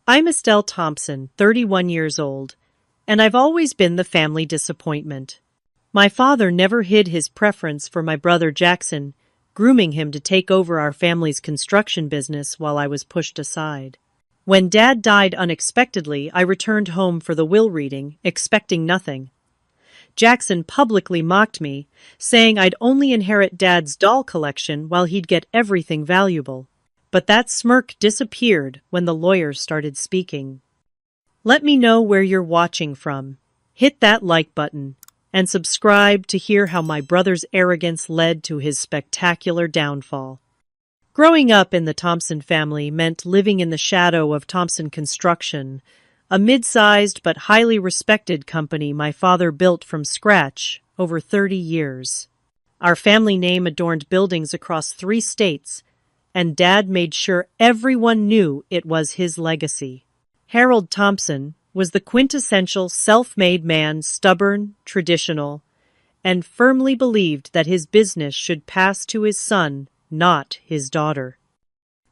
I'm Estelle Thompson, 31 years old, and I've always been the family disappointment. My father never hid his preference for my brother Jackson, grooming him to take over our family's construction business while I was pushed aside. When Dad died unexpectedly, I returned home for the will reading, expecting nothing. Jackson publicly mocked me, saying I'd only inherit Dad's doll collection while he'd get everything valuable. But that smirk disappeared when the lawyers started speaking. Let me know where you're watching from. Hit that like button and subscribe to hear how my brother's arrogance led to his spectacular downfall. Growing up in the Thompson family meant living in the shadow of Thompson Construction, a mid-sized but highly respected company my father built from scratch over 30 years. Our family name adorned buildings across 3 states, and Dad made sure everyone knew it was his legacy. Harold Thompson was the quintessential self-made man, stubborn, traditional, and firmly believed that his business should pass to his son, not his daughter.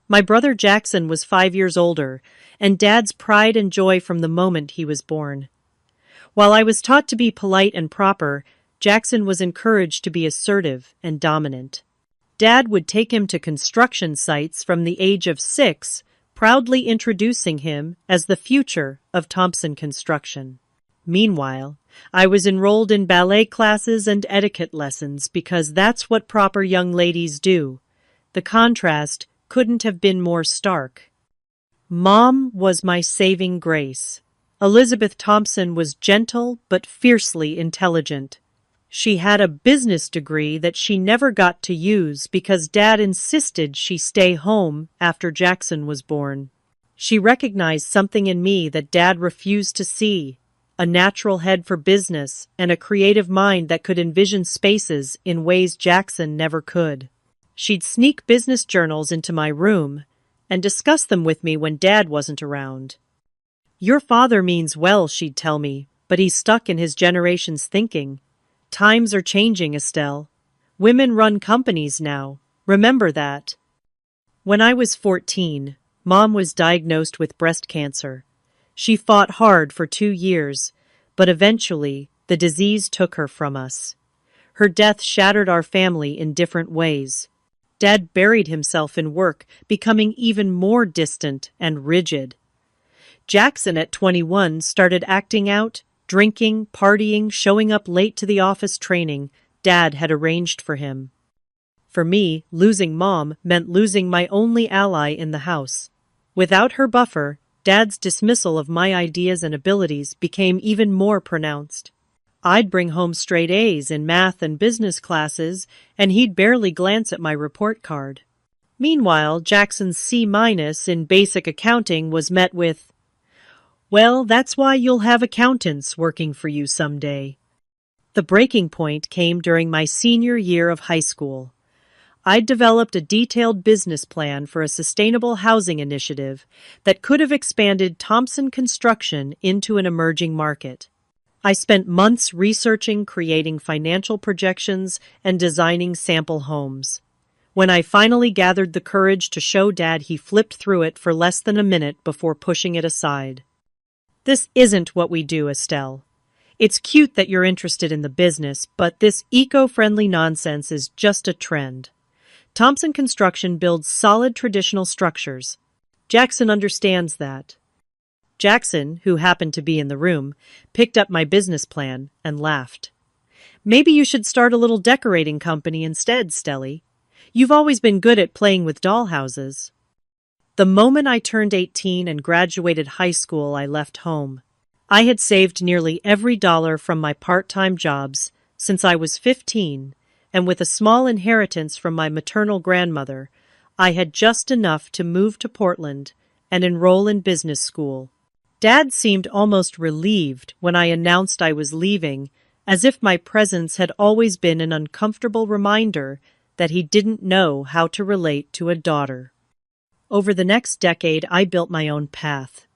My brother Jackson was 5 years older, and Dad's pride and joy from the moment he was born. While I was taught to be polite and proper, Jackson was encouraged to be assertive and dominant. Dad would take him to construction sites from the age of 6, proudly introducing him as the future of Thompson Construction. Meanwhile, I was enrolled in ballet classes and etiquette lessons because that's what proper young ladies do. The contrast couldn't have been more stark. Mom was my saving grace. Elizabeth Thompson was gentle but fiercely intelligent. She had a business degree that she never got to use because Dad insisted she stay home after Jackson was born. She recognized something in me that Dad refused to see, a natural head for business and a creative mind that could envision spaces in ways Jackson never could. She'd sneak business journals into my room and discuss them with me when Dad wasn't around. "Your father means well," she'd tell me, "but he's stuck in his generation's thinking. Times are changing, Estelle. Women run companies now. Remember that." When I was 14, Mom was diagnosed with breast cancer. She fought hard for 2 years, but eventually the disease took her from us. Her death shattered our family in different ways. Dad buried himself in work, becoming even more distant and rigid. Jackson, at 21, started acting out, drinking, partying, showing up late to the office training Dad had arranged for him. For me, losing Mom meant losing my only ally in the house. Without her buffer, Dad's dismissal of my ideas and abilities became even more pronounced. I'd bring home straight A's in math and business classes, and he'd barely glance at my report card. Meanwhile, Jackson's C- in basic accounting was met with, "Well, that's why you'll have accountants working for you someday." The breaking point came during my senior year of high school. I'd developed a detailed business plan for a sustainable housing initiative that could have expanded Thompson Construction into an emerging market. I spent months researching, creating financial projections, and designing sample homes. When I finally gathered the courage to show Dad, he flipped through it for less than a minute before pushing it aside. "This isn't what we do, Estelle. It's cute that you're interested in the business, but this eco-friendly nonsense is just a trend. Thompson Construction builds solid traditional structures. Jackson understands that." Jackson, who happened to be in the room, picked up my business plan and laughed. "Maybe you should start a little decorating company instead, Stelly. You've always been good at playing with dollhouses." The moment I turned 18 and graduated high school, I left home. I had saved nearly every dollar from my part-time jobs since I was 15, and with a small inheritance from my maternal grandmother, I had just enough to move to Portland and enroll in business school. Dad seemed almost relieved when I announced I was leaving, as if my presence had always been an uncomfortable reminder that he didn't know how to relate to a daughter. Over the next decade, I built my own path.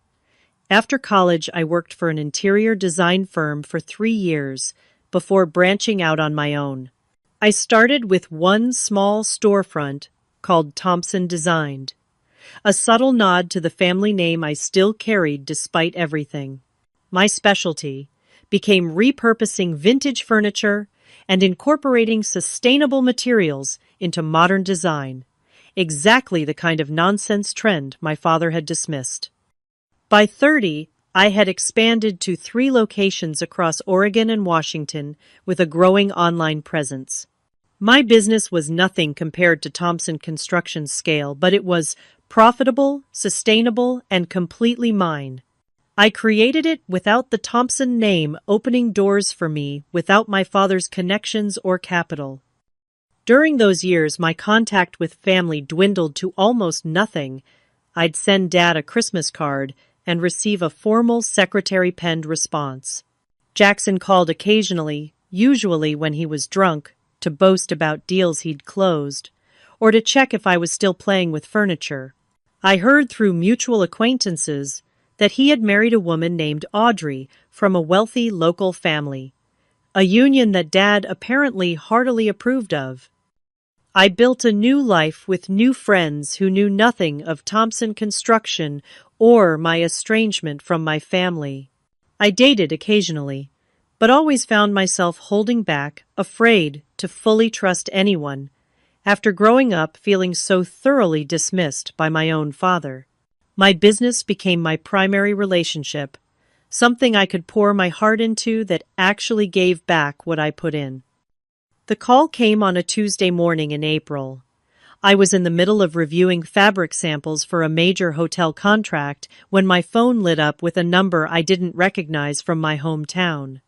After college, I worked for an interior design firm for 3 years before branching out on my own. I started with one small storefront called Thompson Designed. a subtle nod to the family name I still carried despite everything. My specialty became repurposing vintage furniture and incorporating sustainable materials into modern design, exactly the kind of nonsense trend my father had dismissed. By 30, I had expanded to 3 locations across Oregon and Washington with a growing online presence. My business was nothing compared to Thompson Construction's scale, but it was profitable, sustainable, and completely mine. I created it without the Thompson name opening doors for me, without my father's connections or capital. During those years, my contact with family dwindled to almost nothing. I'd send Dad a Christmas card and receive a formal secretary-penned response. Jackson called occasionally, usually when he was drunk, to boast about deals he'd closed, or to check if I was still playing with furniture. I heard through mutual acquaintances that he had married a woman named Audrey from a wealthy local family, a union that Dad apparently heartily approved of. I built a new life with new friends who knew nothing of Thompson Construction or my estrangement from my family. I dated occasionally, but always found myself holding back, afraid to fully trust anyone, after growing up feeling so thoroughly dismissed by my own father. My business became my primary relationship, something I could pour my heart into that actually gave back what I put in. The call came on a Tuesday morning in April. I was in the middle of reviewing fabric samples for a major hotel contract when my phone lit up with a number I didn't recognize from my hometown.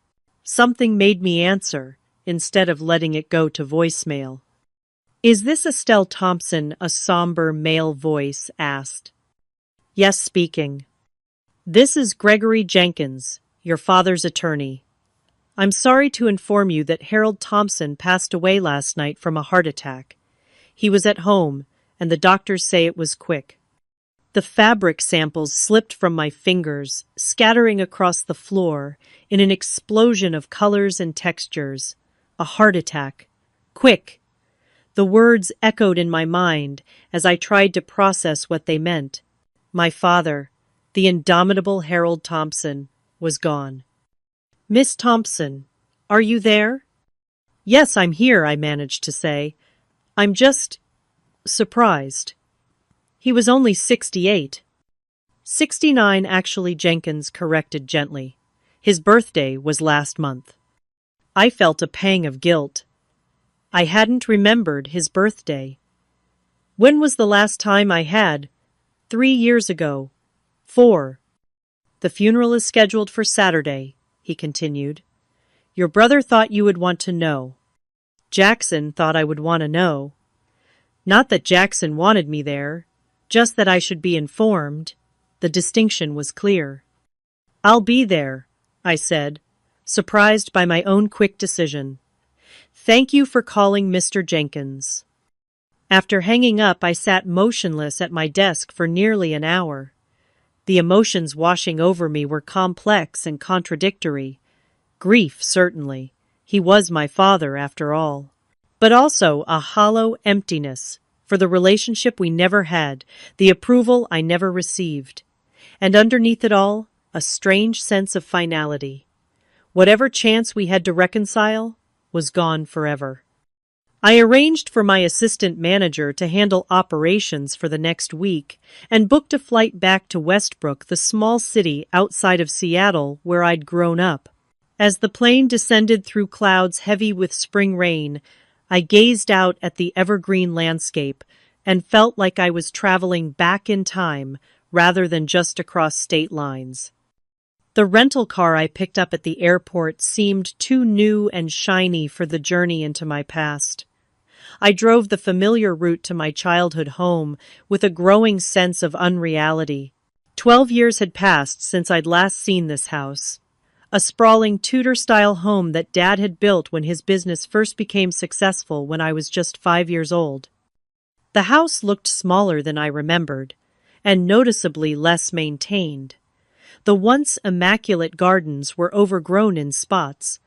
Something made me answer, instead of letting it go to voicemail. "Is this Estelle Thompson?" a somber male voice asked. "Yes, speaking." "This is Gregory Jenkins, your father's attorney. I'm sorry to inform you that Harold Thompson passed away last night from a heart attack. He was at home, and the doctors say it was quick." The fabric samples slipped from my fingers, scattering across the floor in an explosion of colors and textures. A heart attack. Quick. The words echoed in my mind as I tried to process what they meant. My father, the indomitable Harold Thompson, was gone. "Miss Thompson, are you there?" "Yes, I'm here," I managed to say. "I'm just surprised." He was only 68. 69, actually, Jenkins corrected gently. His birthday was last month. I felt a pang of guilt. I hadn't remembered his birthday. "When was the last time I had?" 3 years ago. 4. "The funeral is scheduled for Saturday," he continued. "Your brother thought you would want to know. Jackson thought I would want to know. Not that Jackson wanted me there, just that I should be informed." The distinction was clear. "I'll be there," I said, surprised by my own quick decision. "Thank you for calling, Mr. Jenkins." After hanging up, I sat motionless at my desk for nearly an hour. The emotions washing over me were complex and contradictory. Grief, certainly. He was my father, after all. But also a hollow emptiness for the relationship we never had, the approval I never received. And underneath it all, a strange sense of finality. Whatever chance we had to reconcile was gone forever. I arranged for my assistant manager to handle operations for the next week and booked a flight back to Westbrook, the small city outside of Seattle where I'd grown up. As the plane descended through clouds heavy with spring rain, I gazed out at the evergreen landscape and felt like I was traveling back in time rather than just across state lines. The rental car I picked up at the airport seemed too new and shiny for the journey into my past. I drove the familiar route to my childhood home with a growing sense of unreality. 12 years had passed since I'd last seen this house. A sprawling Tudor-style home that Dad had built when his business first became successful when I was just 5 years old. The house looked smaller than I remembered, and noticeably less maintained. The once immaculate gardens were overgrown in spots.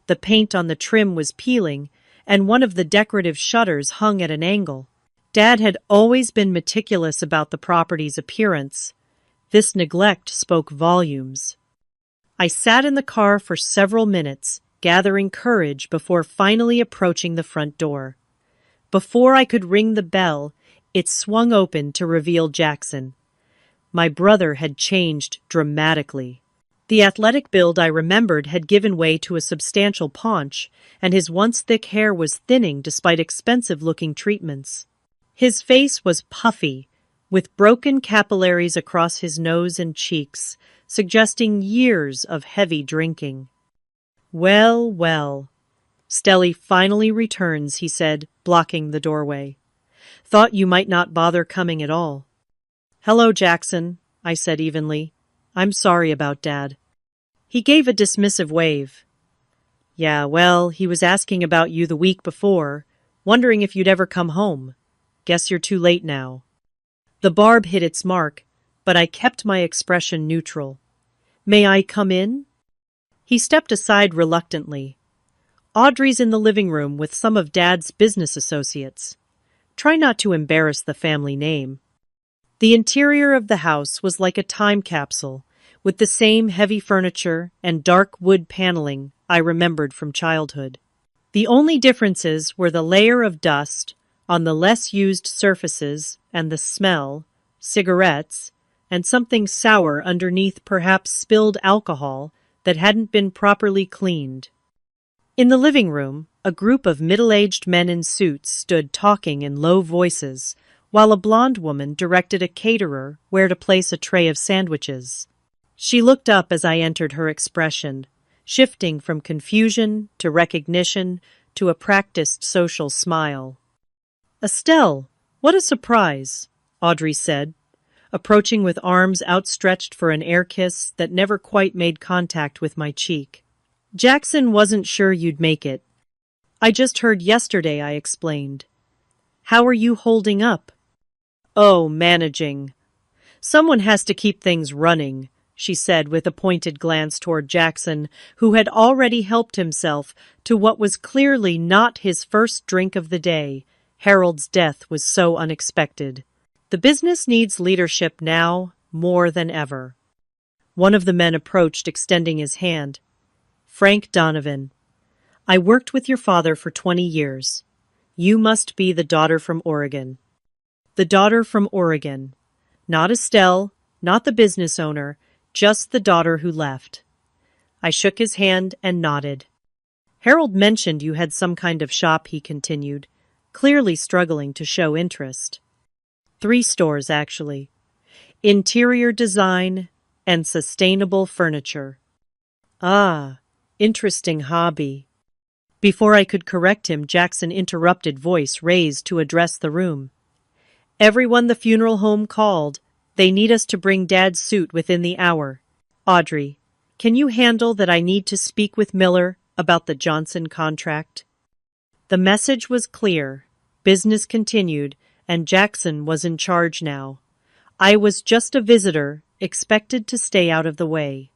The paint on the trim was peeling, and one of the decorative shutters hung at an angle. Dad had always been meticulous about the property's appearance. This neglect spoke volumes. I sat in the car for several minutes, gathering courage before finally approaching the front door. Before I could ring the bell, it swung open to reveal Jackson. My brother had changed dramatically. The athletic build I remembered had given way to a substantial paunch, and his once thick hair was thinning despite expensive-looking treatments. His face was puffy, with broken capillaries across his nose and cheeks, suggesting years of heavy drinking. "Well, well. Stelly finally returns," he said, blocking the doorway. "Thought you might not bother coming at all." "Hello, Jackson," I said evenly. "I'm sorry about Dad." He gave a dismissive wave. "Yeah, well, he was asking about you the week before, wondering if you'd ever come home. Guess you're too late now." The barb hit its mark, but I kept my expression neutral. "May I come in?" He stepped aside reluctantly. "Audrey's in the living room with some of Dad's business associates. Try not to embarrass the family name." The interior of the house was like a time capsule, with the same heavy furniture and dark wood paneling I remembered from childhood. The only differences were the layer of dust on the less used surfaces and the smell, cigarettes, and something sour underneath perhaps spilled alcohol that hadn't been properly cleaned. In the living room, a group of middle-aged men in suits stood talking in low voices, while a blonde woman directed a caterer where to place a tray of sandwiches. She looked up as I entered, her expression shifting from confusion to recognition to a practiced social smile. "Estelle, what a surprise," Audrey said, approaching with arms outstretched for an air kiss that never quite made contact with my cheek. "Jackson wasn't sure you'd make it. I just heard yesterday," I explained. "How are you holding up?" "Oh, managing. Someone has to keep things running," she said with a pointed glance toward Jackson, who had already helped himself to what was clearly not his first drink of the day. Harold's death was so unexpected. "The business needs leadership now more than ever." One of the men approached, extending his hand. "Frank Donovan. I worked with your father for 20 years. You must be the daughter from Oregon." The daughter from Oregon. Not Estelle, not the business owner, just the daughter who left. I shook his hand and nodded. "Harold mentioned you had some kind of shop," he continued, clearly struggling to show interest. 3 stores, actually. Interior design and sustainable furniture. "Ah, interesting hobby." Before I could correct him, Jackson interrupted, voice raised to address the room. "Everyone the funeral home called. They need us to bring Dad's suit within the hour. Audrey, can you handle that? I need to speak with Miller about the Johnson contract." The message was clear. Business continued, and Jackson was in charge now. I was just a visitor, expected to stay out of the way.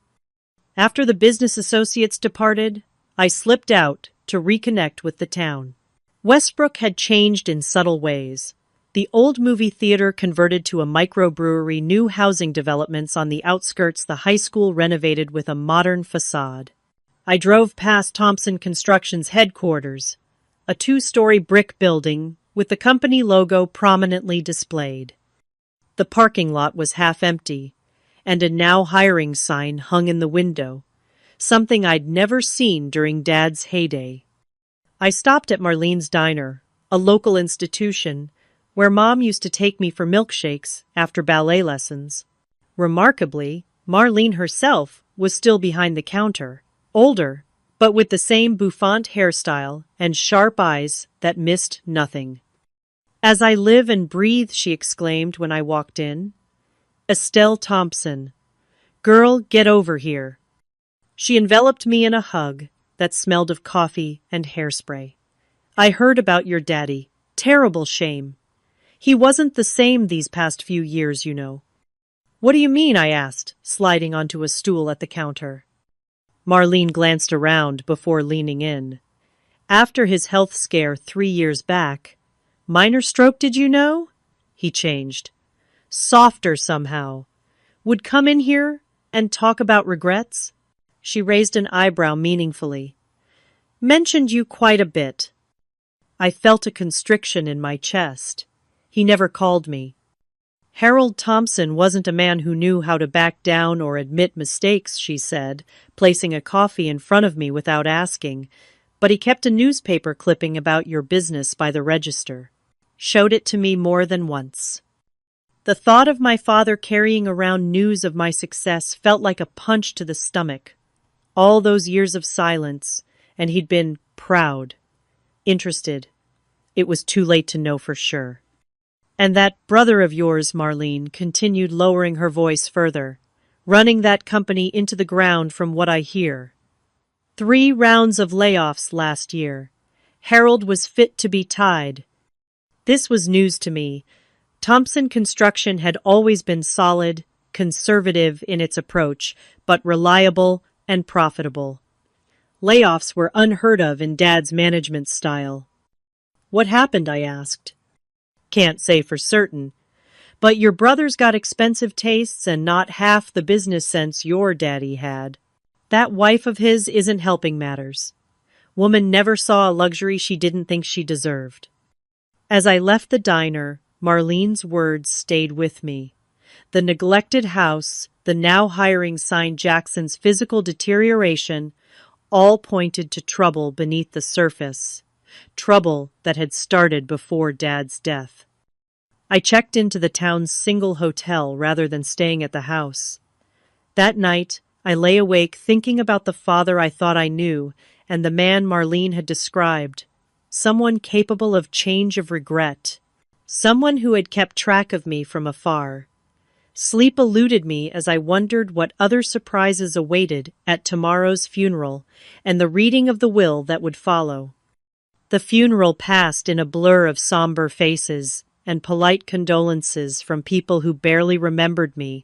After the business associates departed, I slipped out to reconnect with the town. Westbrook had changed in subtle ways. The old movie theater converted to a microbrewery, new housing developments on the outskirts, the high school renovated with a modern facade. I drove past Thompson Construction's headquarters, a 2-story brick building with the company logo prominently displayed. The parking lot was half empty, and a "Now Hiring" sign hung in the window, something I'd never seen during Dad's heyday. I stopped at Marlene's Diner, a local institution where Mom used to take me for milkshakes after ballet lessons. Remarkably, Marlene herself was still behind the counter, older, but with the same bouffant hairstyle and sharp eyes that missed nothing. "As I live and breathe," she exclaimed when I walked in. "Estelle Thompson. Girl, get over here." She enveloped me in a hug that smelled of coffee and hairspray. "I heard about your daddy. Terrible shame. He wasn't the same these past few years, you know." "What do you mean?" I asked, sliding onto a stool at the counter. Marlene glanced around before leaning in. "After his health scare 3 years back, Minor stroke, did you know? He changed. Softer somehow. Would come in here and talk about regrets? She raised an eyebrow meaningfully. Mentioned you quite a bit. I felt a constriction in my chest. He never called me. Harold Thompson wasn't a man who knew how to back down or admit mistakes, she said, placing a coffee in front of me without asking, but he kept a newspaper clipping about your business by the register. Showed it to me more than once. The thought of my father carrying around news of my success felt like a punch to the stomach. All those years of silence, and he'd been proud, interested. It was too late to know for sure. And that brother of yours, Marlene, continued, lowering her voice further, running that company into the ground from what I hear. 3 rounds of layoffs last year. Harold was fit to be tied. This was news to me. Thompson Construction had always been solid, conservative in its approach, but reliable and profitable. Layoffs were unheard of in Dad's management style. What happened? I asked. Can't say for certain, but your brother's got expensive tastes and not half the business sense your daddy had. That wife of his isn't helping matters. Woman never saw a luxury she didn't think she deserved. As I left the diner, Marlene's words stayed with me. The neglected house, the now hiring sign, Jackson's physical deterioration, all pointed to trouble beneath the surface. Trouble that had started before Dad's death. I checked into the town's single hotel rather than staying at the house. That night, I lay awake thinking about the father I thought I knew and the man Marlene had described. Someone capable of change of regret. Someone who had kept track of me from afar. Sleep eluded me as I wondered what other surprises awaited at tomorrow's funeral and the reading of the will that would follow. The funeral passed in a blur of somber faces and polite condolences from people who barely remembered me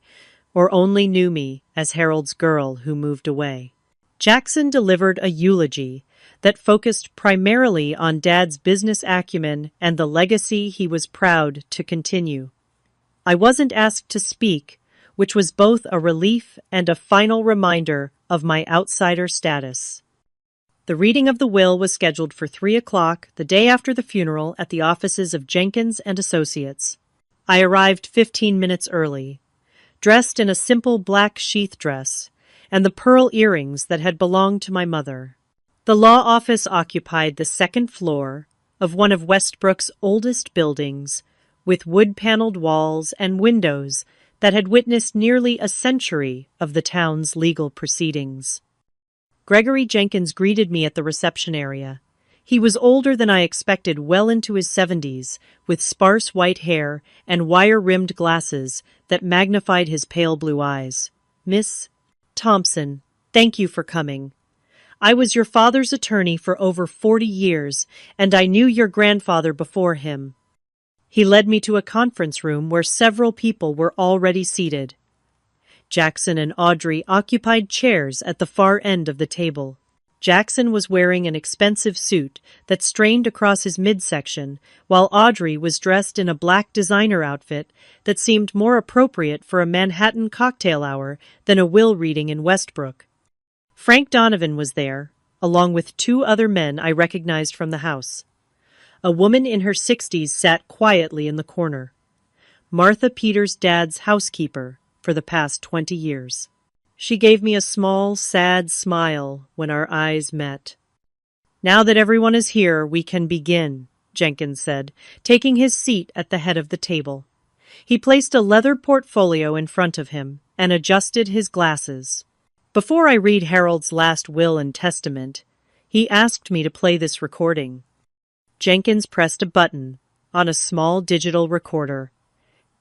or only knew me as Harold's girl who moved away. Jackson delivered a eulogy that focused primarily on Dad's business acumen and the legacy he was proud to continue. I wasn't asked to speak, which was both a relief and a final reminder of my outsider status. The reading of the will was scheduled for 3 o'clock the day after the funeral at the offices of Jenkins and Associates. I arrived 15 minutes early, dressed in a simple black sheath dress and the pearl earrings that had belonged to my mother. The law office occupied the 2nd floor of one of Westbrook's oldest buildings, with wood-paneled walls and windows that had witnessed nearly a century of the town's legal proceedings. Gregory Jenkins greeted me at the reception area. He was older than I expected, well into his 70s, with sparse white hair and wire-rimmed glasses that magnified his pale blue eyes. Miss Thompson, thank you for coming. I was your father's attorney for over 40 years, and I knew your grandfather before him. He led me to a conference room where several people were already seated. Jackson and Audrey occupied chairs at the far end of the table. Jackson was wearing an expensive suit that strained across his midsection, while Audrey was dressed in a black designer outfit that seemed more appropriate for a Manhattan cocktail hour than a will reading in Westbrook. Frank Donovan was there, along with 2 other men I recognized from the house. A woman in her 60s sat quietly in the corner. Martha Peters' dad's housekeeper for the past 20 years. She gave me a small, sad smile when our eyes met. Now that everyone is here, we can begin, Jenkins said, taking his seat at the head of the table. He placed a leather portfolio in front of him and adjusted his glasses. Before I read Harold's last will and testament, he asked me to play this recording. Jenkins pressed a button on a small digital recorder.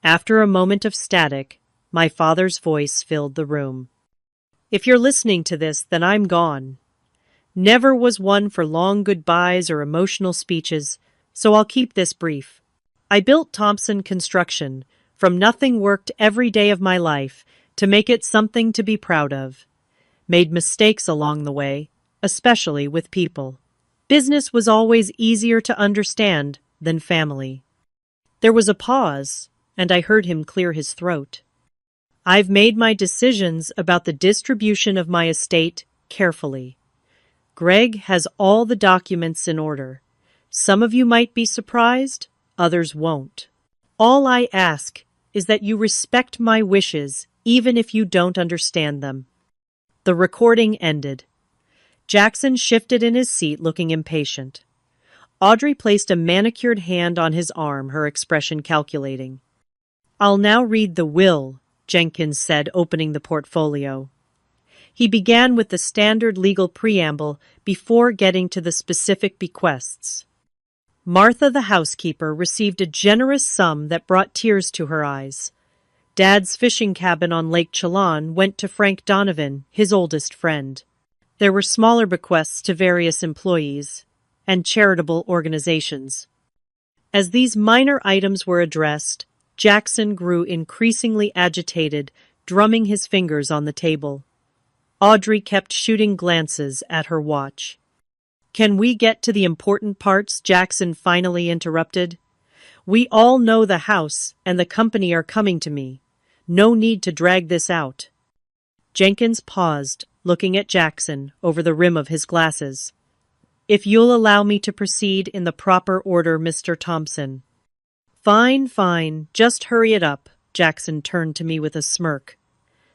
After a moment of static, my father's voice filled the room. If you're listening to this, then I'm gone. Never was one for long goodbyes or emotional speeches, so I'll keep this brief. I built Thompson Construction from nothing, worked every day of my life to make it something to be proud of. Made mistakes along the way, especially with people. Business was always easier to understand than family. There was a pause, and I heard him clear his throat. I've made my decisions about the distribution of my estate carefully. Greg has all the documents in order. Some of you might be surprised, others won't. All I ask is that you respect my wishes, even if you don't understand them. The recording ended. Jackson shifted in his seat, looking impatient. Audrey placed a manicured hand on his arm, her expression calculating. I'll now read the will, Jenkins said, opening the portfolio. He began with the standard legal preamble before getting to the specific bequests. Martha, the housekeeper, received a generous sum that brought tears to her eyes. Dad's fishing cabin on Lake Chelan went to Frank Donovan, his oldest friend. There were smaller bequests to various employees and charitable organizations. As these minor items were addressed, Jackson grew increasingly agitated, drumming his fingers on the table. Audrey kept shooting glances at her watch. Can we get to the important parts? Jackson finally interrupted. We all know the house and the company are coming to me. No need to drag this out. Jenkins paused, looking at Jackson over the rim of his glasses. If you'll allow me to proceed in the proper order, Mr. Thompson. Fine, fine, just hurry it up, Jackson turned to me with a smirk.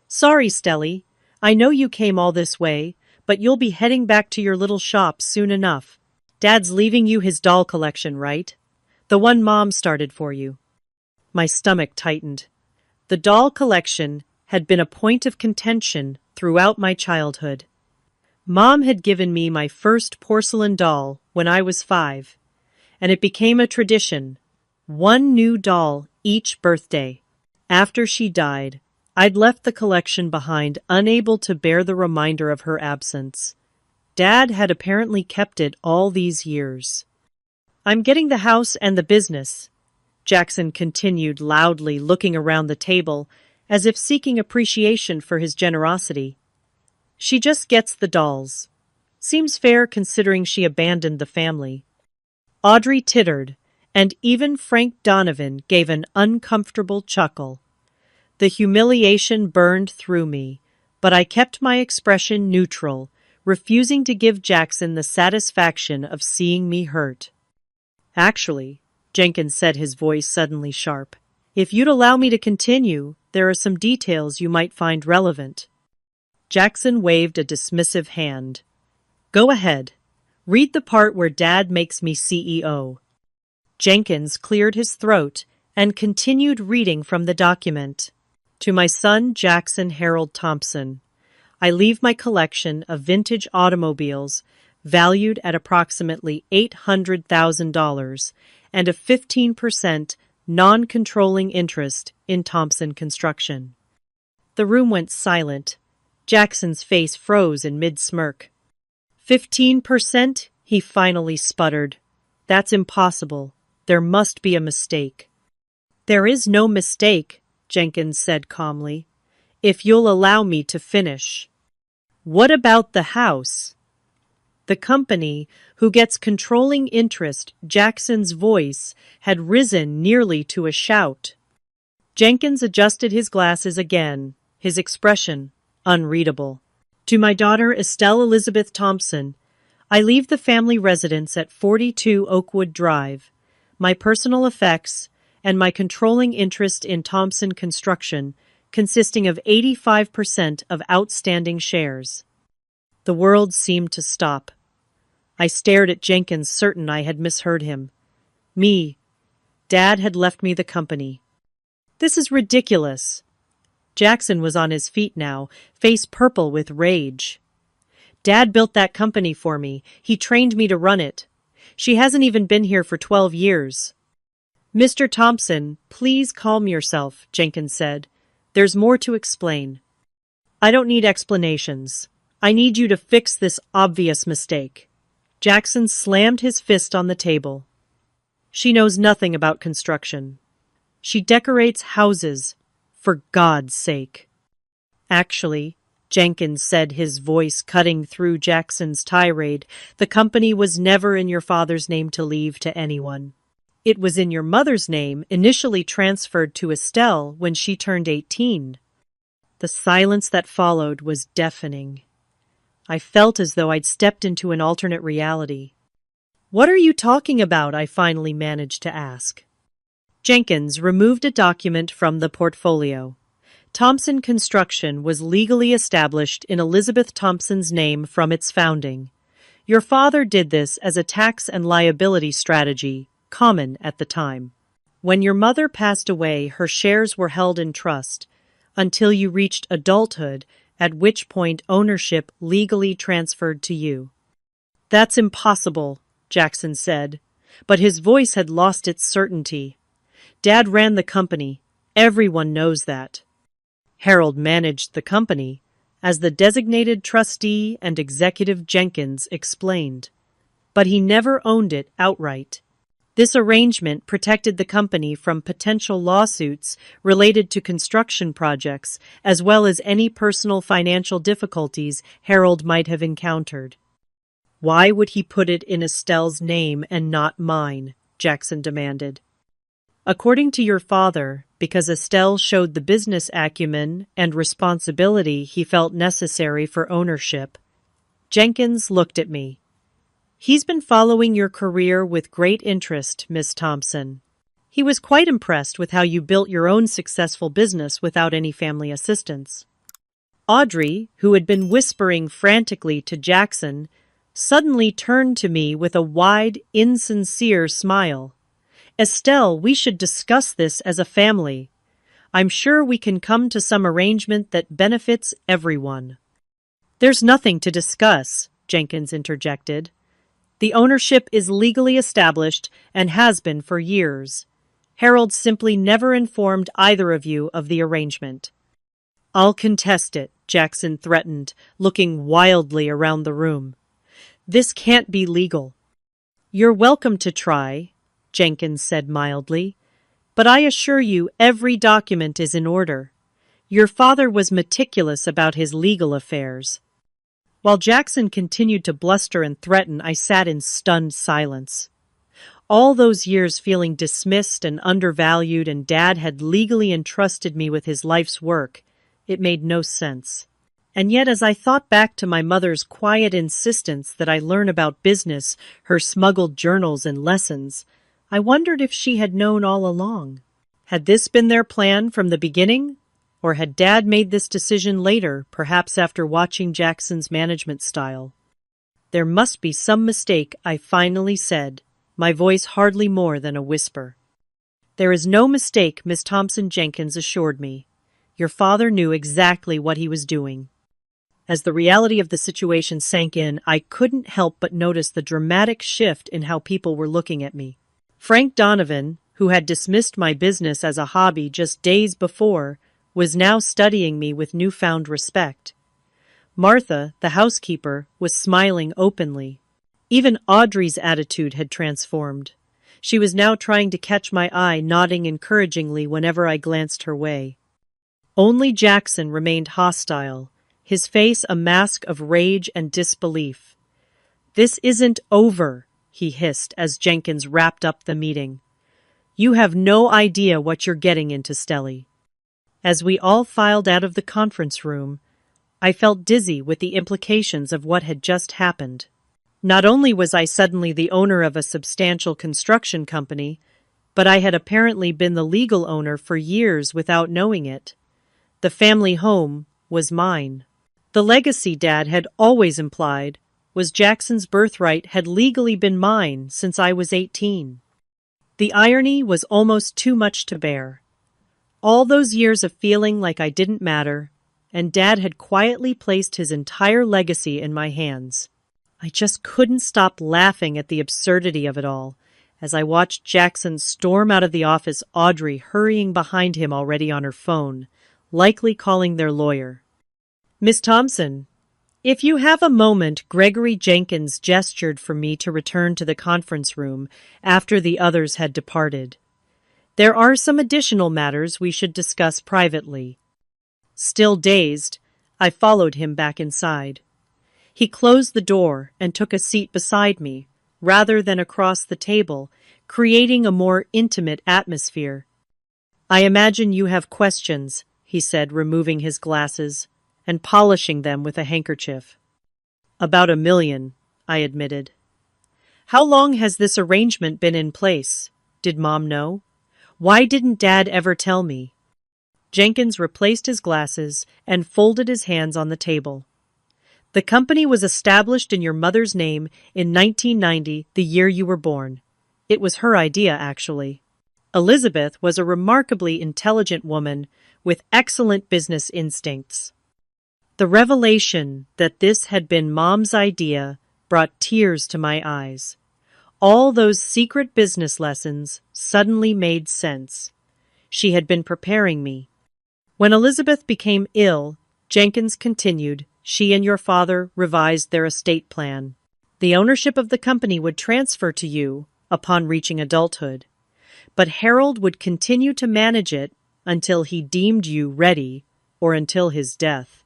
Sorry, Stelly, I know you came all this way, but you'll be heading back to your little shop soon enough. Dad's leaving you his doll collection, right? The one Mom started for you. My stomach tightened. The doll collection had been a point of contention throughout my childhood. Mom had given me my first porcelain doll when I was 5, and it became a tradition, one new doll each birthday. After she died, I'd left the collection behind, unable to bear the reminder of her absence. Dad had apparently kept it all these years. I'm getting the house and the business, Jackson continued loudly, looking around the table as if seeking appreciation for his generosity. She just gets the dolls. Seems fair considering she abandoned the family. Audrey tittered, and even Frank Donovan gave an uncomfortable chuckle. The humiliation burned through me, but I kept my expression neutral, refusing to give Jackson the satisfaction of seeing me hurt. Actually, Jenkins said, his voice suddenly sharp, if you'd allow me to continue, there are some details you might find relevant. Jackson waved a dismissive hand. Go ahead. Read the part where Dad makes me CEO. Jenkins cleared his throat and continued reading from the document. To my son, Jackson Harold Thompson, I leave my collection of vintage automobiles valued at approximately $800,000 and a 15% non-controlling interest in Thompson Construction. The room went silent. Jackson's face froze in mid-smirk. 15%? He finally sputtered. That's impossible. There must be a mistake. There is no mistake, Jenkins said calmly. If you'll allow me to finish. What about the house? The company, who gets controlling interest, Jackson's voice had risen nearly to a shout. Jenkins adjusted his glasses again, his expression unreadable. To my daughter Estelle Elizabeth Thompson, I leave the family residence at 42 Oakwood Drive. My personal effects and my controlling interest in Thompson Construction, consisting of 85% of outstanding shares. The world seemed to stop. I stared at Jenkins, certain I had misheard him. Me. Dad had left me the company. This is ridiculous. Jackson was on his feet now, face purple with rage. Dad built that company for me. He trained me to run it. She hasn't even been here for 12 years. Mr. Thompson, please calm yourself, Jenkins said. There's more to explain. I don't need explanations. I need you to fix this obvious mistake. Jackson slammed his fist on the table. She knows nothing about construction. She decorates houses, for God's sake. Actually, Jenkins said, his voice cutting through Jackson's tirade, the company was never in your father's name to leave to anyone. It was in your mother's name, initially transferred to Estelle when she turned 18. The silence that followed was deafening. I felt as though I'd stepped into an alternate reality. "What are you talking about?" I finally managed to ask. Jenkins removed a document from the portfolio. Thompson Construction was legally established in Elizabeth Thompson's name from its founding. Your father did this as a tax and liability strategy, common at the time. When your mother passed away, her shares were held in trust until you reached adulthood, at which point ownership legally transferred to you. "That's impossible," Jackson said, but his voice had lost its certainty. "Dad ran the company. Everyone knows that. Harold managed the company, as the designated trustee and executive Jenkins explained. But he never owned it outright. This arrangement protected the company from potential lawsuits related to construction projects, as well as any personal financial difficulties Harold might have encountered." "Why would he put it in Estelle's name and not mine?" Jackson demanded. "According to your father, because Estelle showed the business acumen and responsibility he felt necessary for ownership." Jenkins looked at me. "He's been following your career with great interest, Miss Thompson. He was quite impressed with how you built your own successful business without any family assistance." Audrey, who had been whispering frantically to Jackson, suddenly turned to me with a wide, insincere smile. "Estelle, we should discuss this as a family. I'm sure we can come to some arrangement that benefits everyone." "There's nothing to discuss," Jenkins interjected. "The ownership is legally established and has been for years. Harold simply never informed either of you of the arrangement." "I'll contest it," Jackson threatened, looking wildly around the room. "This can't be legal." "You're welcome to try," Jenkins said mildly, "but I assure you every document is in order. Your father was meticulous about his legal affairs." While Jackson continued to bluster and threaten, I sat in stunned silence. All those years feeling dismissed and undervalued, and Dad had legally entrusted me with his life's work. It made no sense. And yet, as I thought back to my mother's quiet insistence that I learn about business, her smuggled journals and lessons, I wondered if she had known all along. Had this been their plan from the beginning? Or had Dad made this decision later, perhaps after watching Jackson's management style? "There must be some mistake," I finally said, my voice hardly more than a whisper. "There is no mistake," Miss Thompson Jenkins assured me. "Your father knew exactly what he was doing." As the reality of the situation sank in, I couldn't help but notice the dramatic shift in how people were looking at me. Frank Donovan, who had dismissed my business as a hobby just days before, was now studying me with newfound respect. Martha, the housekeeper, was smiling openly. Even Audrey's attitude had transformed. She was now trying to catch my eye, nodding encouragingly whenever I glanced her way. Only Jackson remained hostile, his face a mask of rage and disbelief. "This isn't over," he hissed as Jenkins wrapped up the meeting. "You have no idea what you're getting into, Stelly." As we all filed out of the conference room, I felt dizzy with the implications of what had just happened. Not only was I suddenly the owner of a substantial construction company, but I had apparently been the legal owner for years without knowing it. The family home was mine. The legacy Dad had always implied was Jackson's birthright had legally been mine since I was 18. The irony was almost too much to bear. All those years of feeling like I didn't matter, and Dad had quietly placed his entire legacy in my hands. I just couldn't stop laughing at the absurdity of it all, as I watched Jackson storm out of the office, Audrey hurrying behind him already on her phone, likely calling their lawyer. "Miss Thompson, if you have a moment," Gregory Jenkins gestured for me to return to the conference room after the others had departed. "There are some additional matters we should discuss privately." Still dazed, I followed him back inside. He closed the door and took a seat beside me, rather than across the table, creating a more intimate atmosphere. "I imagine you have questions," he said, removing his glasses and polishing them with a handkerchief. "About 1,000,000, I admitted. "How long has this arrangement been in place? Did Mom know? Why didn't Dad ever tell me?" Jenkins replaced his glasses and folded his hands on the table. "The company was established in your mother's name in 1990, the year you were born. It was her idea, actually. Elizabeth was a remarkably intelligent woman with excellent business instincts." The revelation that this had been Mom's idea brought tears to my eyes. All those secret business lessons suddenly made sense. She had been preparing me. "When Elizabeth became ill," Jenkins continued, "she and your father revised their estate plan. The ownership of the company would transfer to you upon reaching adulthood, but Harold would continue to manage it until he deemed you ready or until his death."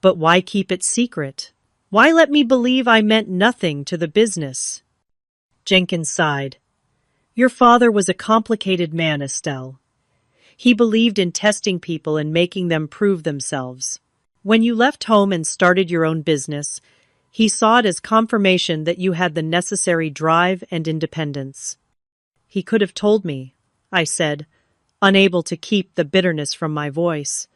"But why keep it secret? Why let me believe I meant nothing to the business?" Jenkins sighed. "Your father was a complicated man, Estelle. He believed in testing people and making them prove themselves. When you left home and started your own business, he saw it as confirmation that you had the necessary drive and independence." "He could have told me," I said, unable to keep the bitterness from my voice.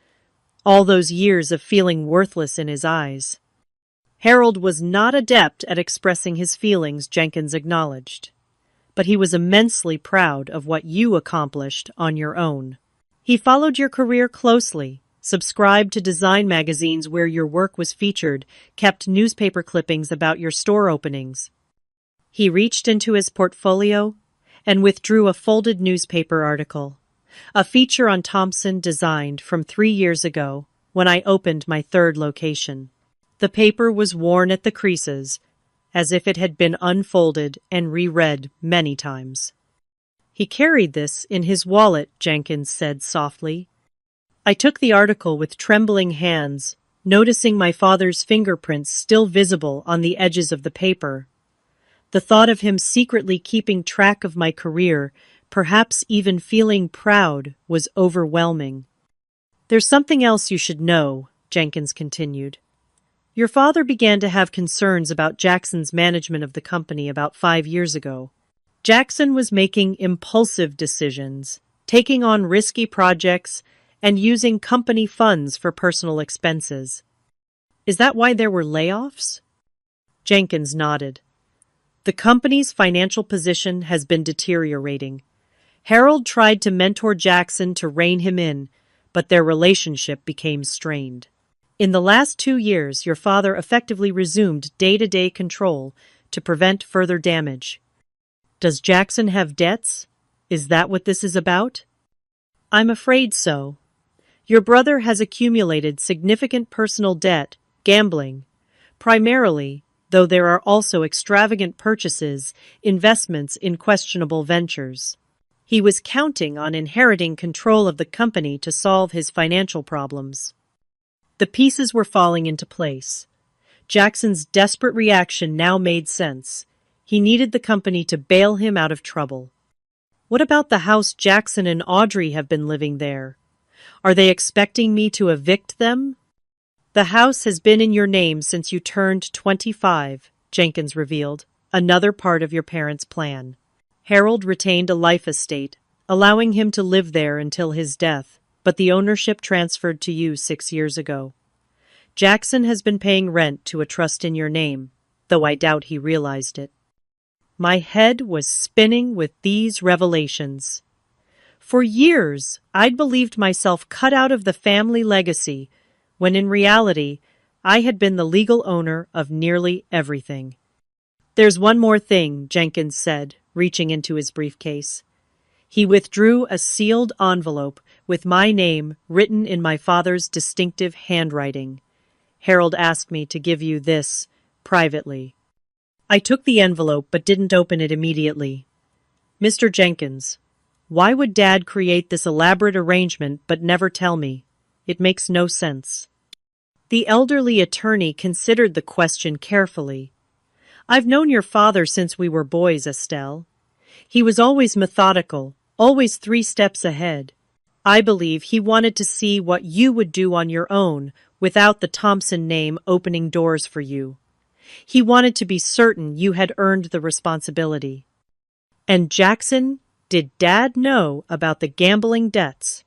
All those years of feeling worthless in his eyes. "Harold was not adept at expressing his feelings," Jenkins acknowledged. "But he was immensely proud of what you accomplished on your own. He followed your career closely, subscribed to design magazines where your work was featured, kept newspaper clippings about your store openings." He reached into his portfolio and withdrew a folded newspaper article, a feature on Thompson designed from 3 years ago when I opened my third location. The paper was worn at the creases, as if it had been unfolded and reread many times. "He carried this in his wallet," Jenkins said softly. I took the article with trembling hands, noticing my father's fingerprints still visible on the edges of the paper. The thought of him secretly keeping track of my career, perhaps even feeling proud, was overwhelming. "There's something else you should know," Jenkins continued. "Your father began to have concerns about Jackson's management of the company about 5 years ago. Jackson was making impulsive decisions, taking on risky projects, and using company funds for personal expenses." "Is that why there were layoffs?" Jenkins nodded. "The company's financial position has been deteriorating. Harold tried to mentor Jackson to rein him in, but their relationship became strained. In the last 2 years, your father effectively resumed day-to-day control to prevent further damage." "Does Jackson have debts? Is that what this is about?" "I'm afraid so. Your brother has accumulated significant personal debt, gambling, primarily, though there are also extravagant purchases, investments in questionable ventures. He was counting on inheriting control of the company to solve his financial problems." The pieces were falling into place. Jackson's desperate reaction now made sense. He needed the company to bail him out of trouble. "What about the house Jackson and Audrey have been living there? Are they expecting me to evict them?" "The house has been in your name since you turned 25, Jenkins revealed, another part of your parents' plan. Harold retained a life estate, allowing him to live there until his death, but the ownership transferred to you 6 years ago. Jackson has been paying rent to a trust in your name, though I doubt he realized it." My head was spinning with these revelations. For years, I'd believed myself cut out of the family legacy, when in reality, I had been the legal owner of nearly everything. "There's one more thing," Jenkins said, reaching into his briefcase. He withdrew a sealed envelope with my name written in my father's distinctive handwriting. "Harold asked me to give you this privately." I took the envelope but didn't open it immediately. "Mr. Jenkins, why would Dad create this elaborate arrangement but never tell me? It makes no sense." The elderly attorney considered the question carefully. "I've known your father since we were boys, Estelle. He was always methodical, always 3 steps ahead. I believe he wanted to see what you would do on your own without the Thompson name opening doors for you. He wanted to be certain you had earned the responsibility. And Jackson, did Dad know about the gambling debts?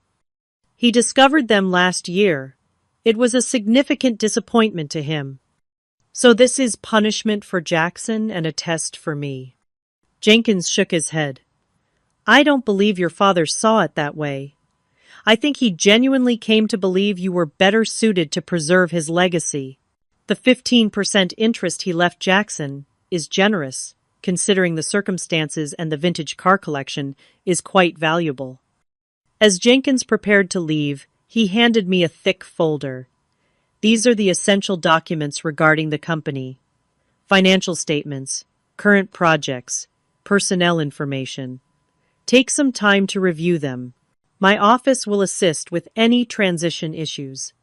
He discovered them last year. It was a significant disappointment to him. So this is punishment for Jackson and a test for me. Jenkins shook his head. I don't believe your father saw it that way. I think he genuinely came to believe you were better suited to preserve his legacy. The 15% interest he left Jackson is generous, considering the circumstances, and the vintage car collection is quite valuable. As Jenkins prepared to leave, he handed me a thick folder. These are the essential documents regarding the company: financial statements, current projects, personnel information. Take some time to review them. My office will assist with any transition issues.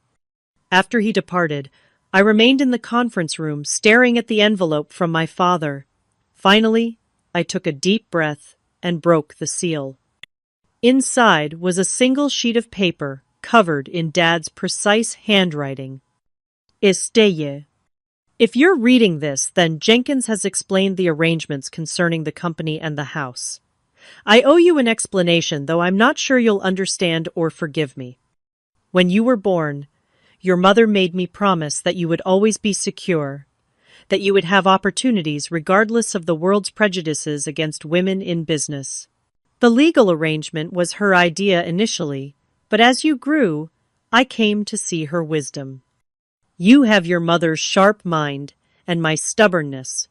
After he departed, I remained in the conference room staring at the envelope from my father. Finally, I took a deep breath and broke the seal. Inside was a single sheet of paper covered in Dad's precise handwriting. Estelle. If you're reading this, then Jenkins has explained the arrangements concerning the company and the house. I owe you an explanation, though I'm not sure you'll understand or forgive me. When you were born, your mother made me promise that you would always be secure, that you would have opportunities regardless of the world's prejudices against women in business. The legal arrangement was her idea initially, but as you grew, I came to see her wisdom. You have your mother's sharp mind and my stubbornness,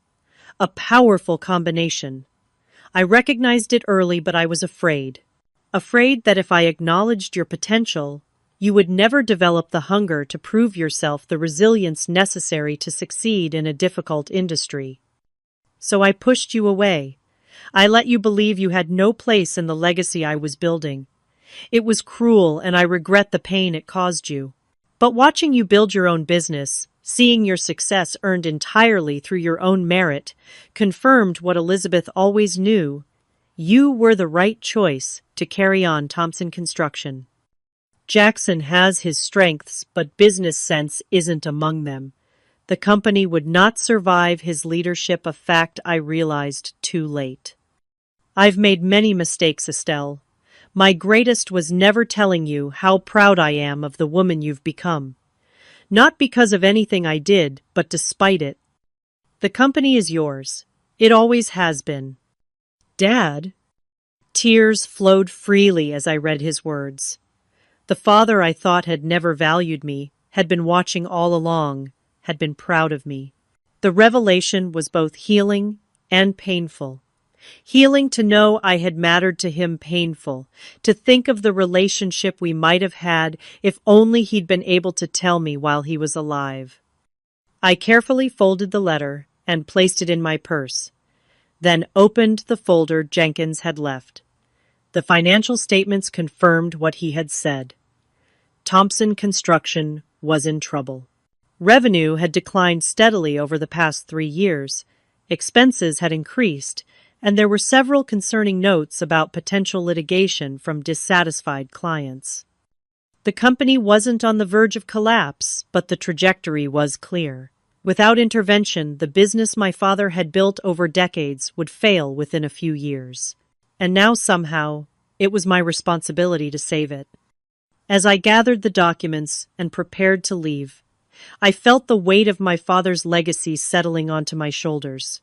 a powerful combination. I recognized it early, but I was afraid that if I acknowledged your potential, you would never develop the hunger to prove yourself, the resilience necessary to succeed in a difficult industry. So I pushed you away. I let you believe you had no place in the legacy I was building. It was cruel, and I regret the pain it caused you. But watching you build your own business, seeing your success earned entirely through your own merit, confirmed what Elizabeth always knew. You were the right choice to carry on Thompson Construction. Jackson has his strengths, but business sense isn't among them. The company would not survive his leadership, a fact I realized too late. I've made many mistakes, Estelle. My greatest was never telling you how proud I am of the woman you've become. Not because of anything I did, but despite it. The company is yours. It always has been. Dad? Tears flowed freely as I read his words. The father I thought had never valued me, had been watching all along, had been proud of me. The revelation was both healing and painful. Healing to know I had mattered to him, painful to think of the relationship we might have had if only he'd been able to tell me while he was alive. I carefully folded the letter and placed it in my purse, then opened the folder Jenkins had left. The financial statements confirmed what he had said. Thompson Construction was in trouble. Revenue had declined steadily over the past 3 years. Expenses had increased, and there were several concerning notes about potential litigation from dissatisfied clients. The company wasn't on the verge of collapse, but the trajectory was clear. Without intervention, the business my father had built over decades would fail within a few years. And now somehow, it was my responsibility to save it. As I gathered the documents and prepared to leave, I felt the weight of my father's legacy settling onto my shoulders.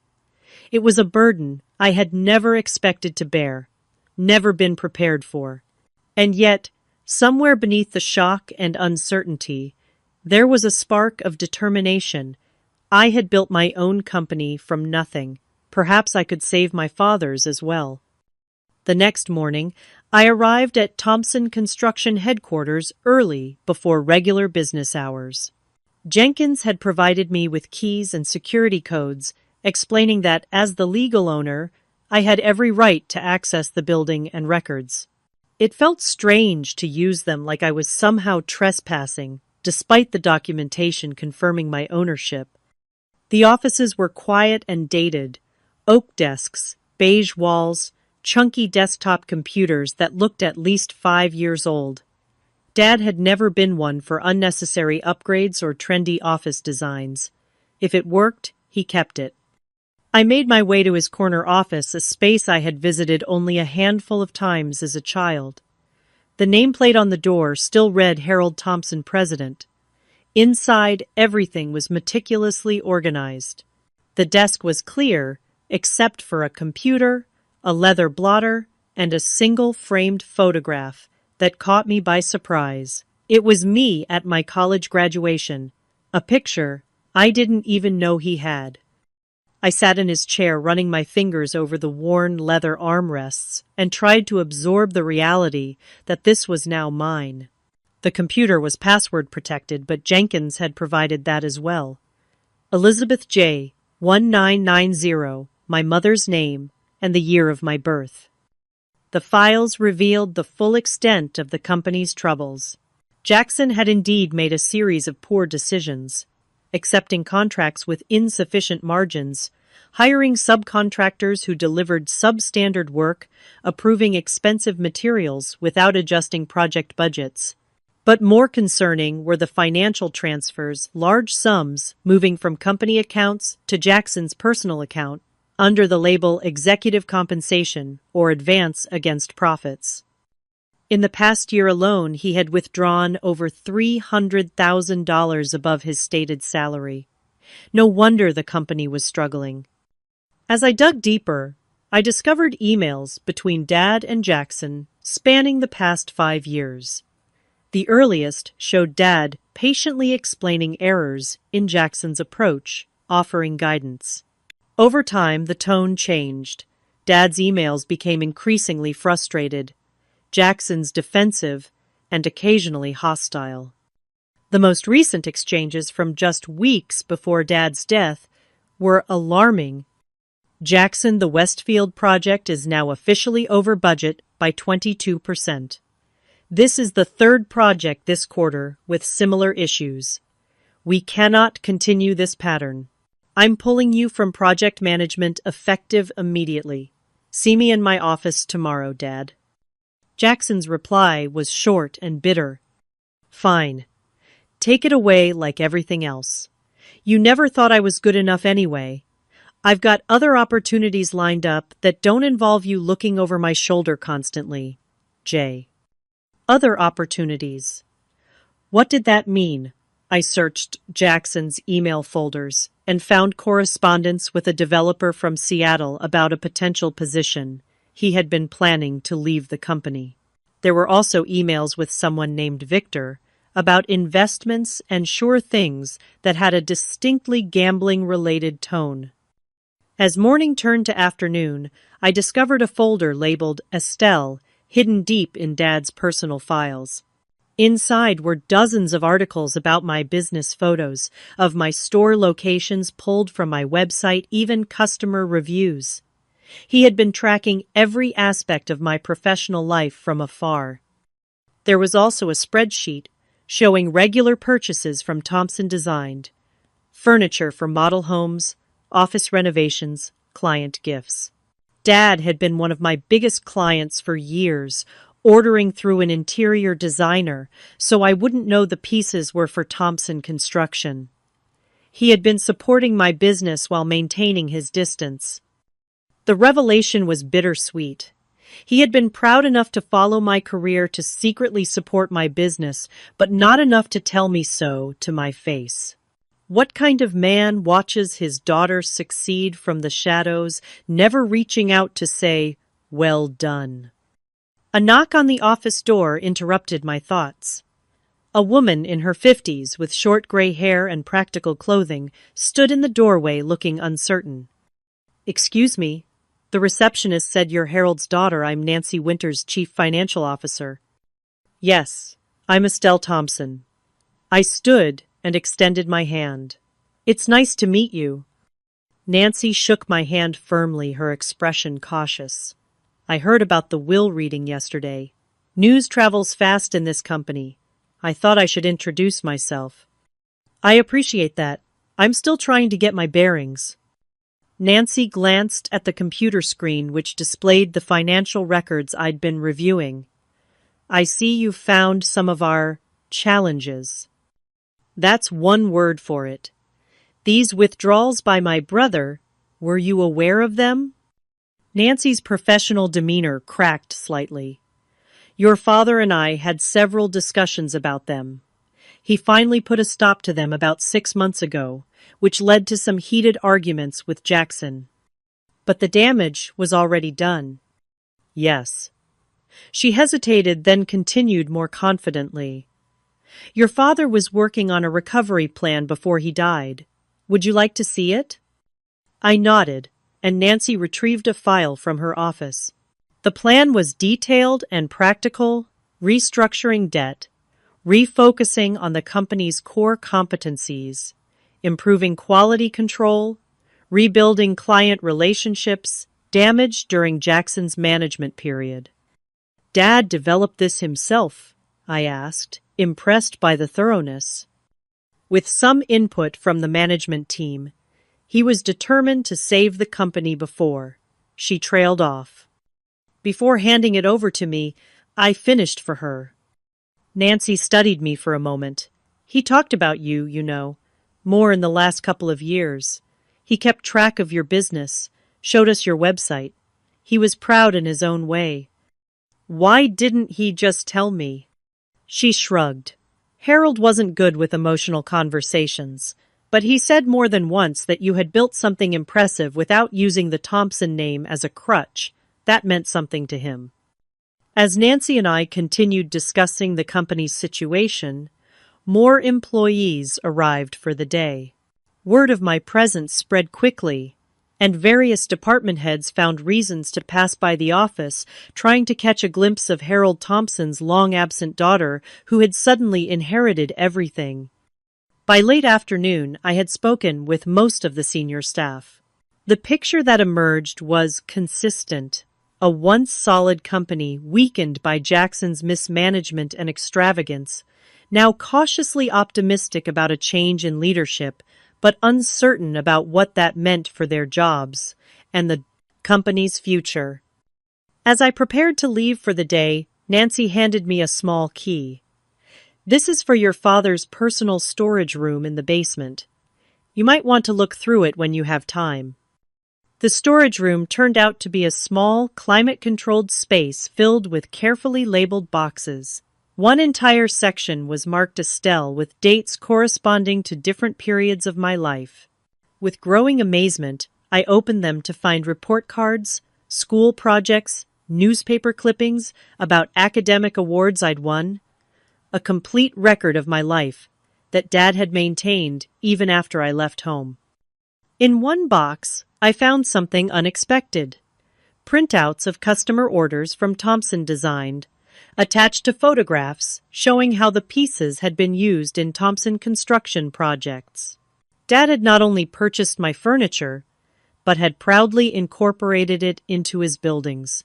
It was a burden I had never expected to bear, never been prepared for. And yet, somewhere beneath the shock and uncertainty, there was a spark of determination. I had built my own company from nothing. Perhaps I could save my father's as well. The next morning, I arrived at Thompson Construction headquarters early before regular business hours. Jenkins had provided me with keys and security codes, explaining that, as the legal owner, I had every right to access the building and records. It felt strange to use them, like I was somehow trespassing, despite the documentation confirming my ownership. The offices were quiet and dated: oak desks, beige walls, chunky desktop computers that looked at least 5 years old. Dad had never been one for unnecessary upgrades or trendy office designs. If it worked, he kept it. I made my way to his corner office, a space I had visited only a handful of times as a child. The nameplate on the door still read Harold Thompson, President. Inside, everything was meticulously organized. The desk was clear, except for a computer, a leather blotter, and a single framed photograph that caught me by surprise. It was me at my college graduation, a picture I didn't even know he had. I sat in his chair, running my fingers over the worn leather armrests, and tried to absorb the reality that this was now mine. The computer was password protected, but Jenkins had provided that as well. Elizabeth J. 1990, my mother's name, and the year of my birth. The files revealed the full extent of the company's troubles. Jackson had indeed made a series of poor decisions, accepting contracts with insufficient margins, hiring subcontractors who delivered substandard work, approving expensive materials without adjusting project budgets. But more concerning were the financial transfers, large sums moving from company accounts to Jackson's personal account under the label executive compensation or advance against profits. In the past year alone, he had withdrawn over $300,000 above his stated salary. No wonder the company was struggling. As I dug deeper, I discovered emails between Dad and Jackson spanning the past 5 years. The earliest showed Dad patiently explaining errors in Jackson's approach, offering guidance. Over time, the tone changed. Dad's emails became increasingly frustrated, Jackson's defensive, and occasionally hostile. The most recent exchanges from just weeks before Dad's death were alarming. Jackson, the Westfield project is now officially over budget by 22%. This is the third project this quarter with similar issues. We cannot continue this pattern. I'm pulling you from project management effective immediately. See me in my office tomorrow, Dad. Jackson's reply was short and bitter. Fine. Take it away like everything else. You never thought I was good enough anyway. I've got other opportunities lined up that don't involve you looking over my shoulder constantly. J. Other opportunities. What did that mean? I searched Jackson's email folders and found correspondence with a developer from Seattle about a potential position. He had been planning to leave the company. There were also emails with someone named Victor about investments and sure things that had a distinctly gambling-related tone. As morning turned to afternoon, I discovered a folder labeled Estelle hidden deep in Dad's personal files. Inside were dozens of articles about my business, photos of my store locations pulled from my website, even customer reviews. He had been tracking every aspect of my professional life from afar. There was also a spreadsheet showing regular purchases from Thompson Designed, furniture for model homes, office renovations, client gifts. Dad had been one of my biggest clients for years, ordering through an interior designer, so I wouldn't know the pieces were for Thompson Construction. He had been supporting my business while maintaining his distance. The revelation was bittersweet. He had been proud enough to follow my career to secretly support my business, but not enough to tell me so to my face. What kind of man watches his daughter succeed from the shadows, never reaching out to say, "Well done"? A knock on the office door interrupted my thoughts. A woman in her 50s with short gray hair and practical clothing stood in the doorway looking uncertain. "Excuse me, the receptionist said you're Harold's daughter. I'm Nancy Winters, Chief Financial Officer." "Yes, I'm Estelle Thompson." I stood and extended my hand. "It's nice to meet you." Nancy shook my hand firmly, her expression cautious. "I heard about the will reading yesterday. News travels fast in this company. I thought I should introduce myself." "I appreciate that. I'm still trying to get my bearings." Nancy glanced at the computer screen which displayed the financial records I'd been reviewing. I see you found some of our challenges. That's one word for it. These withdrawals by my brother, were you aware of them? Nancy's professional demeanor cracked slightly. Your father and I had several discussions about them. He finally put a stop to them about 6 months ago, which led to some heated arguments with Jackson. But the damage was already done. Yes. She hesitated, then continued more confidently. Your father was working on a recovery plan before he died. Would you like to see it? I nodded, and Nancy retrieved a file from her office. The plan was detailed and practical, restructuring debt, refocusing on the company's core competencies, improving quality control, rebuilding client relationships damaged during Jackson's management period. Dad developed this himself, I asked, impressed by the thoroughness. With some input from the management team, he was determined to save the company before. She trailed off. Before handing it over to me, I finished for her. Nancy studied me for a moment. He talked about you, you know, more in the last couple of years. He kept track of your business, showed us your website. He was proud in his own way. Why didn't he just tell me? She shrugged. Harold wasn't good with emotional conversations, but he said more than once that you had built something impressive without using the Thompson name as a crutch. That meant something to him. As Nancy and I continued discussing the company's situation, more employees arrived for the day. Word of my presence spread quickly, and various department heads found reasons to pass by the office, trying to catch a glimpse of Harold Thompson's long-absent daughter, who had suddenly inherited everything. By late afternoon, I had spoken with most of the senior staff. The picture that emerged was consistent. A once solid company weakened by Jackson's mismanagement and extravagance, now cautiously optimistic about a change in leadership, but uncertain about what that meant for their jobs and the company's future. As I prepared to leave for the day, Nancy handed me a small key. This is for your father's personal storage room in the basement. You might want to look through it when you have time. The storage room turned out to be a small, climate-controlled space filled with carefully labeled boxes. One entire section was marked Estelle with dates corresponding to different periods of my life. With growing amazement, I opened them to find report cards, school projects, newspaper clippings about academic awards I'd won. A complete record of my life that Dad had maintained even after I left home. In one box, I found something unexpected. Printouts of customer orders from Thompson Designed, attached to photographs showing how the pieces had been used in Thompson construction projects. Dad had not only purchased my furniture, but had proudly incorporated it into his buildings.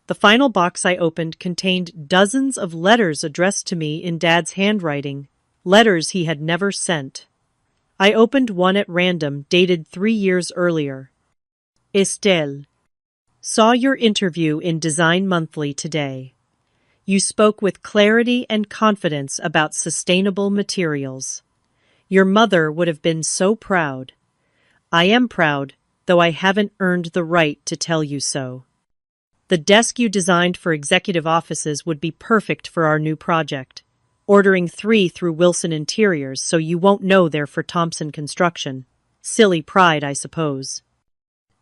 The final box I opened contained dozens of letters addressed to me in Dad's handwriting, letters he had never sent. I opened one at random, dated 3 years earlier. Estelle, saw your interview in Design Monthly today. You spoke with clarity and confidence about sustainable materials. Your mother would have been so proud. I am proud, though I haven't earned the right to tell you so. The desk you designed for executive offices would be perfect for our new project. Ordering 3 through Wilson Interiors, so you won't know they're for Thompson Construction. Silly pride, I suppose.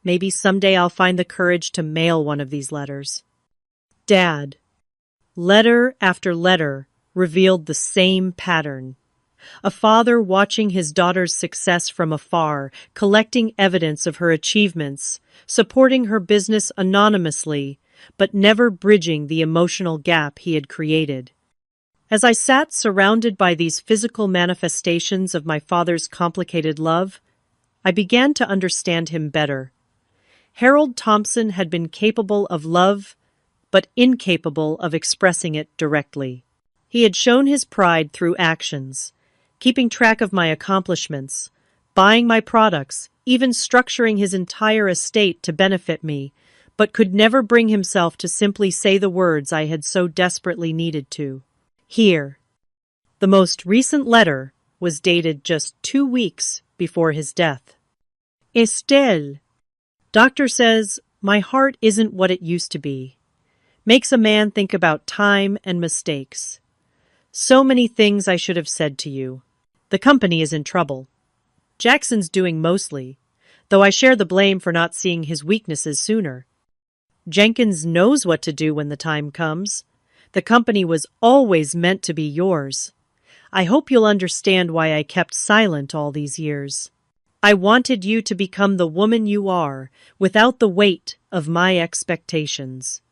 Maybe someday I'll find the courage to mail one of these letters. Dad. Letter after letter revealed the same pattern. A father watching his daughter's success from afar, collecting evidence of her achievements, supporting her business anonymously, but never bridging the emotional gap he had created. As I sat surrounded by these physical manifestations of my father's complicated love, I began to understand him better. Harold Thompson had been capable of love, but incapable of expressing it directly. He had shown his pride through actions, keeping track of my accomplishments, buying my products, even structuring his entire estate to benefit me, but could never bring himself to simply say the words I had so desperately needed to. Here. The most recent letter was dated just 2 weeks before his death. Estelle. Doctor says, my heart isn't what it used to be. Makes a man think about time and mistakes. So many things I should have said to you. The company is in trouble. Jackson's doing mostly, though I share the blame for not seeing his weaknesses sooner. Jenkins knows what to do when the time comes. The company was always meant to be yours. I hope you'll understand why I kept silent all these years. I wanted you to become the woman you are, without the weight of my expectations.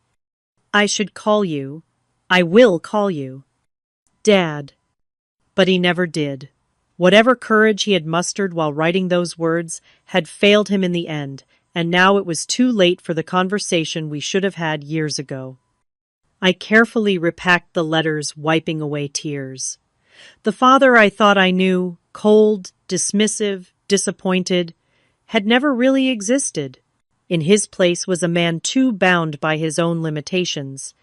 I should call you. I will call you. Dad. But he never did. Whatever courage he had mustered while writing those words had failed him in the end, and now it was too late for the conversation we should have had years ago. I carefully repacked the letters, wiping away tears. The father I thought I knew, cold, dismissive, disappointed, had never really existed. In his place was a man too bound by his own limitations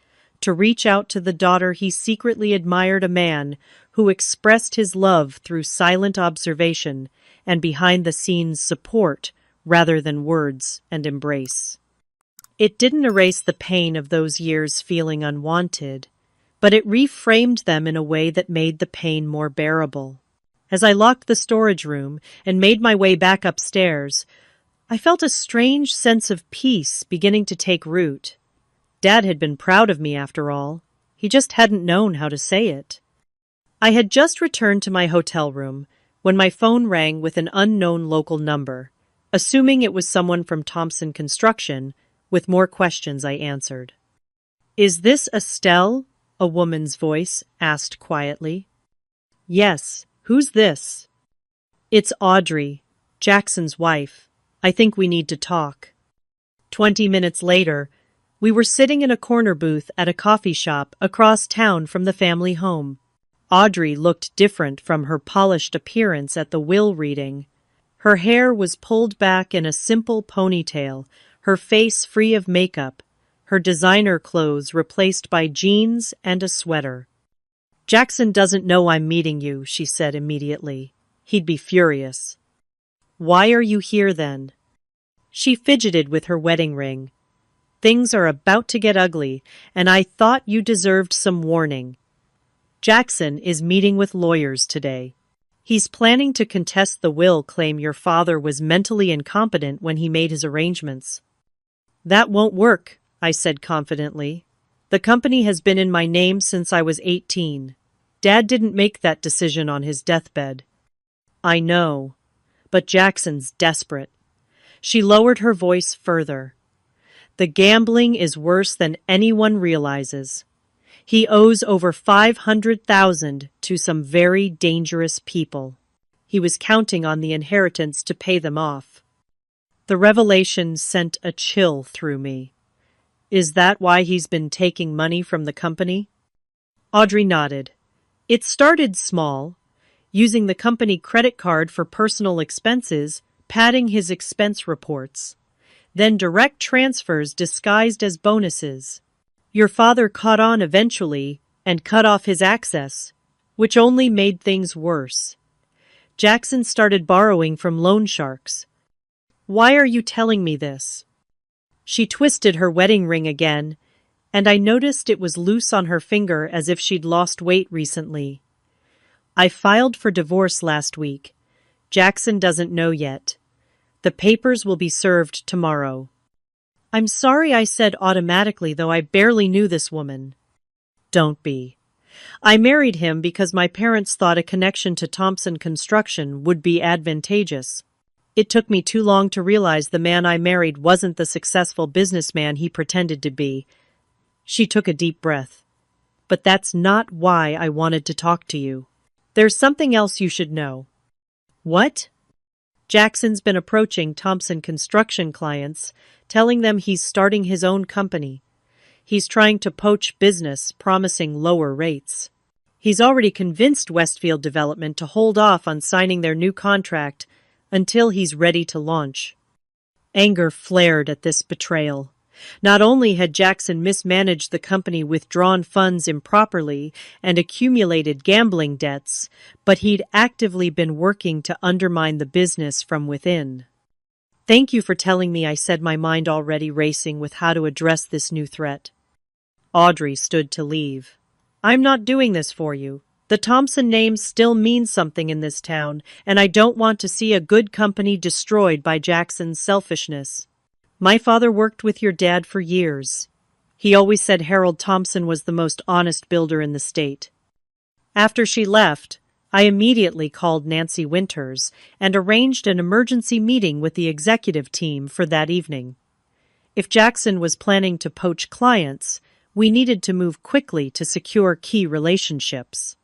to reach out to the daughter he secretly admired, a man who expressed his love through silent observation and behind-the-scenes support rather than words and embrace. It didn't erase the pain of those years feeling unwanted, but it reframed them in a way that made the pain more bearable. As I locked the storage room and made my way back upstairs, I felt a strange sense of peace beginning to take root. Dad had been proud of me after all. He just hadn't known how to say it. I had just returned to my hotel room when my phone rang with an unknown local number. Assuming it was someone from Thompson Construction, with more questions I answered. Is this Estelle? A woman's voice asked quietly. Yes, who's this? It's Audrey, Jackson's wife. I think we need to talk. 20 minutes later, we were sitting in a corner booth at a coffee shop across town from the family home. Audrey looked different from her polished appearance at the will reading. Her hair was pulled back in a simple ponytail, her face free of makeup, her designer clothes replaced by jeans and a sweater. Jackson doesn't know I'm meeting you, she said immediately. He'd be furious. Why are you here then? She fidgeted with her wedding ring. Things are about to get ugly, and I thought you deserved some warning. Jackson is meeting with lawyers today. He's planning to contest the will, claim your father was mentally incompetent when he made his arrangements. That won't work, I said confidently. The company has been in my name since I was 18. Dad didn't make that decision on his deathbed. I know, but Jackson's desperate. She lowered her voice further. The gambling is worse than anyone realizes. He owes over $500,000 to some very dangerous people. He was counting on the inheritance to pay them off. The revelation sent a chill through me. Is that why he's been taking money from the company? Audrey nodded. It started small, using the company credit card for personal expenses, padding his expense reports. Then direct transfers disguised as bonuses. Your father caught on eventually and cut off his access, which only made things worse. Jackson started borrowing from loan sharks. Why are you telling me this? She twisted her wedding ring again, and I noticed it was loose on her finger as if she'd lost weight recently. I filed for divorce last week. Jackson doesn't know yet. The papers will be served tomorrow. I'm sorry, I said automatically, though I barely knew this woman. Don't be. I married him because my parents thought a connection to Thompson Construction would be advantageous. It took me too long to realize the man I married wasn't the successful businessman he pretended to be. She took a deep breath. But that's not why I wanted to talk to you. There's something else you should know. What? Jackson's been approaching Thompson Construction clients, telling them he's starting his own company. He's trying to poach business, promising lower rates. He's already convinced Westfield Development to hold off on signing their new contract until he's ready to launch. Anger flared at this betrayal. Not only had Jackson mismanaged the company, withdrawn funds improperly, and accumulated gambling debts, but he'd actively been working to undermine the business from within. "Thank you for telling me," I said, my mind already racing with how to address this new threat. Audrey stood to leave. "I'm not doing this for you. The Thompson name still means something in this town, and I don't want to see a good company destroyed by Jackson's selfishness. My father worked with your dad for years. He always said Harold Thompson was the most honest builder in the state." After she left, I immediately called Nancy Winters and arranged an emergency meeting with the executive team for that evening. If Jackson was planning to poach clients, we needed to move quickly to secure key relationships.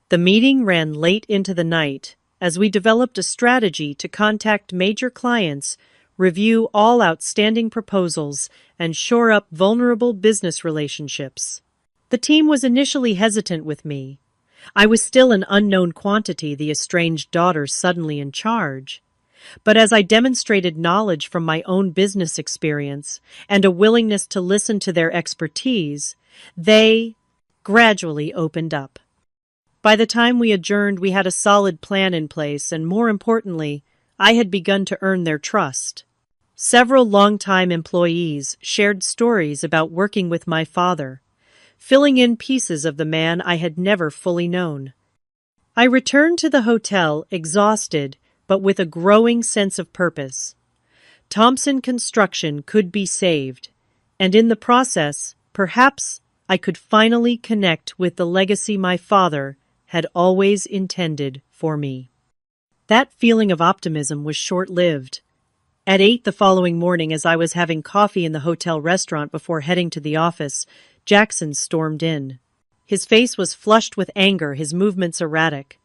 The meeting ran late into the night as we developed a strategy to contact major clients, review all outstanding proposals, and shore up vulnerable business relationships. The team was initially hesitant with me. I was still an unknown quantity, the estranged daughter suddenly in charge. But as I demonstrated knowledge from my own business experience and a willingness to listen to their expertise, they gradually opened up. By the time we adjourned, we had a solid plan in place, and more importantly, I had begun to earn their trust. Several longtime employees shared stories about working with my father, filling in pieces of the man I had never fully known. I returned to the hotel exhausted, but with a growing sense of purpose. Thompson Construction could be saved, and in the process, perhaps I could finally connect with the legacy my father had always intended for me. That feeling of optimism was short-lived. At 8 the following morning, as I was having coffee in the hotel restaurant before heading to the office, Jackson stormed in. His face was flushed with anger, his movements erratic.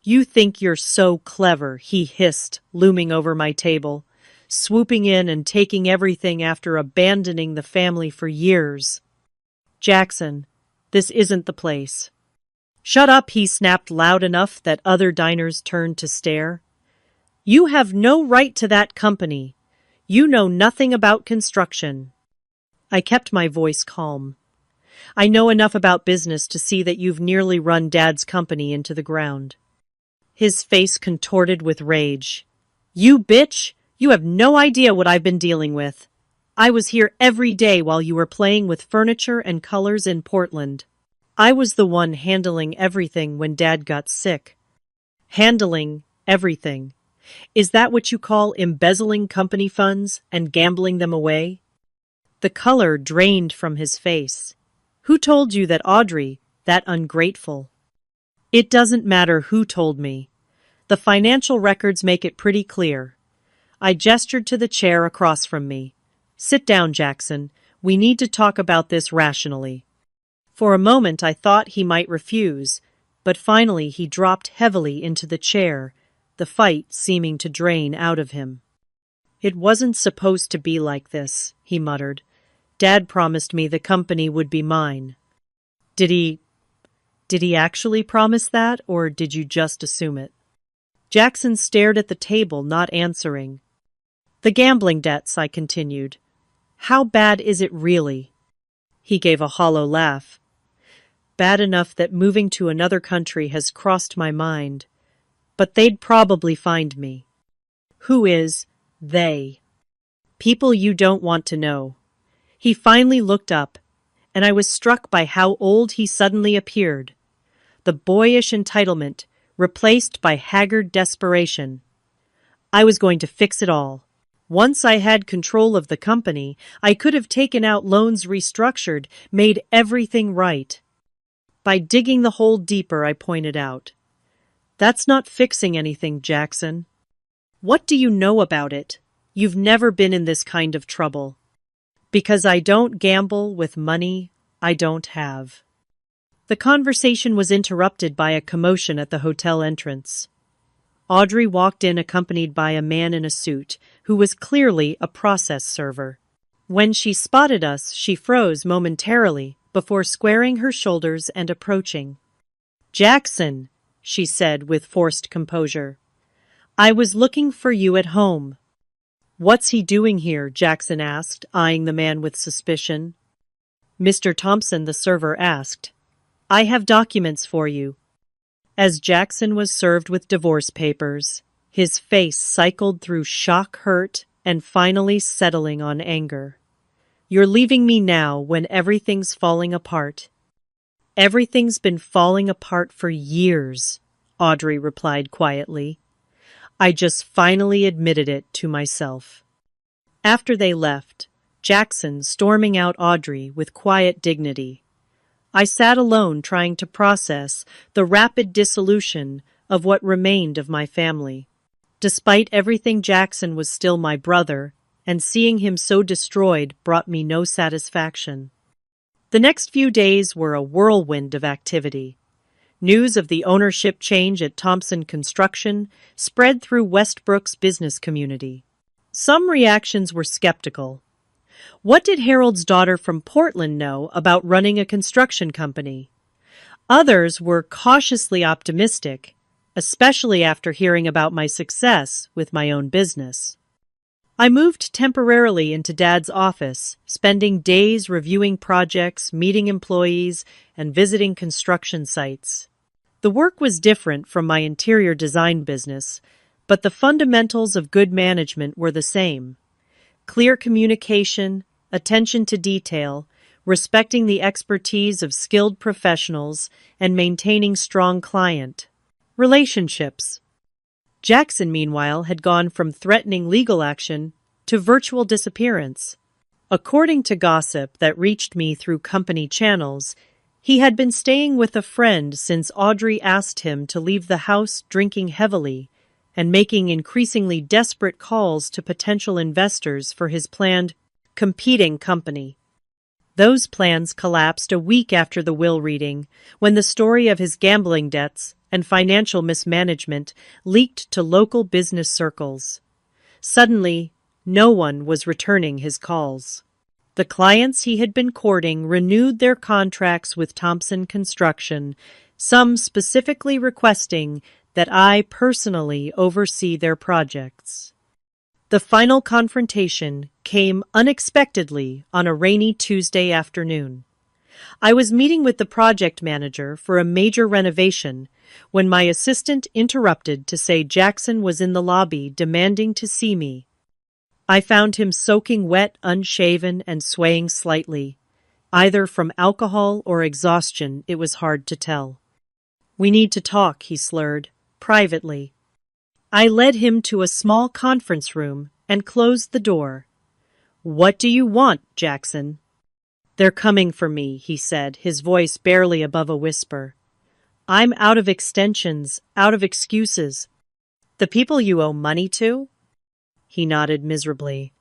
"You think you're so clever," he hissed, looming over my table, swooping in and taking everything after abandoning the family for years. "Jackson, this isn't the place." "Shut up," he snapped loud enough that other diners turned to stare. "You have no right to that company. You know nothing about construction." I kept my voice calm. "I know enough about business to see that you've nearly run Dad's company into the ground." His face contorted with rage. "You bitch! You have no idea what I've been dealing with. I was here every day while you were playing with furniture and colors in Portland. I was the one handling everything when Dad got sick." "Handling everything? Is that what you call embezzling company funds and gambling them away?" The color drained from his face. "Who told you that, Audrey, that ungrateful?" "It doesn't matter who told me. The financial records make it pretty clear." I gestured to the chair across from me. "Sit down, Jackson. We need to talk about this rationally." For a moment I thought he might refuse, but finally he dropped heavily into the chair, the fight seeming to drain out of him. "It wasn't supposed to be like this," he muttered. "Dad promised me the company would be mine." Did he actually promise that, or did you just assume it?" Jackson stared at the table, not answering. "The gambling debts," I continued. "How bad is it really?" He gave a hollow laugh. "Bad enough that moving to another country has crossed my mind. But they'd probably find me." "Who is they?" "People you don't want to know." He finally looked up, and I was struck by how old he suddenly appeared. The boyish entitlement replaced by haggard desperation. I was going to fix it all. Once I had control of the company, I could have taken out loans, restructured, made everything right. By digging the hole deeper, I pointed out. "That's not fixing anything, Jackson." "What do you know about it? You've never been in this kind of trouble." "Because I don't gamble with money I don't have." The conversation was interrupted by a commotion at the hotel entrance. Audrey walked in accompanied by a man in a suit, who was clearly a process server. When she spotted us, she froze momentarily before squaring her shoulders and approaching. "Jackson," she said with forced composure. I was looking for you at home. What's he doing here? Jackson asked, eyeing the man with suspicion. Mr. Thompson, the server asked. I have documents for you. As Jackson was served with divorce papers, his face cycled through shock, hurt, and finally settling on anger. You're leaving me now when everything's falling apart. Everything's been falling apart for years, Audrey replied quietly. I just finally admitted it to myself. After they left, Jackson storming out Audrey with quiet dignity. I sat alone trying to process the rapid dissolution of what remained of my family. Despite everything, Jackson was still my brother, and seeing him so destroyed brought me no satisfaction. The next few days were a whirlwind of activity. News of the ownership change at Thompson Construction spread through Westbrook's business community. Some reactions were skeptical. What did Harold's daughter from Portland know about running a construction company? Others were cautiously optimistic, especially after hearing about my success with my own business. I moved temporarily into Dad's office, spending days reviewing projects, meeting employees, and visiting construction sites. The work was different from my interior design business, but the fundamentals of good management were the same. Clear communication, attention to detail, respecting the expertise of skilled professionals, and maintaining strong client relationships. Jackson, meanwhile, had gone from threatening legal action to virtual disappearance. According to gossip that reached me through company channels, he had been staying with a friend since Audrey asked him to leave the house, drinking heavily and making increasingly desperate calls to potential investors for his planned competing company. Those plans collapsed a week after the will reading, when the story of his gambling debts and financial mismanagement leaked to local business circles. Suddenly, no one was returning his calls. The clients he had been courting renewed their contracts with Thompson Construction, some specifically requesting that I personally oversee their projects. The final confrontation came unexpectedly on a rainy Tuesday afternoon. I was meeting with the project manager for a major renovation when my assistant interrupted to say Jackson was in the lobby demanding to see me. I found him soaking wet, unshaven, and swaying slightly. Either from alcohol or exhaustion, it was hard to tell. We need to talk, he slurred, privately. I led him to a small conference room and closed the door. What do you want, Jackson? They're coming for me, he said, his voice barely above a whisper. I'm out of extensions, out of excuses. The people you owe money to? He nodded miserably.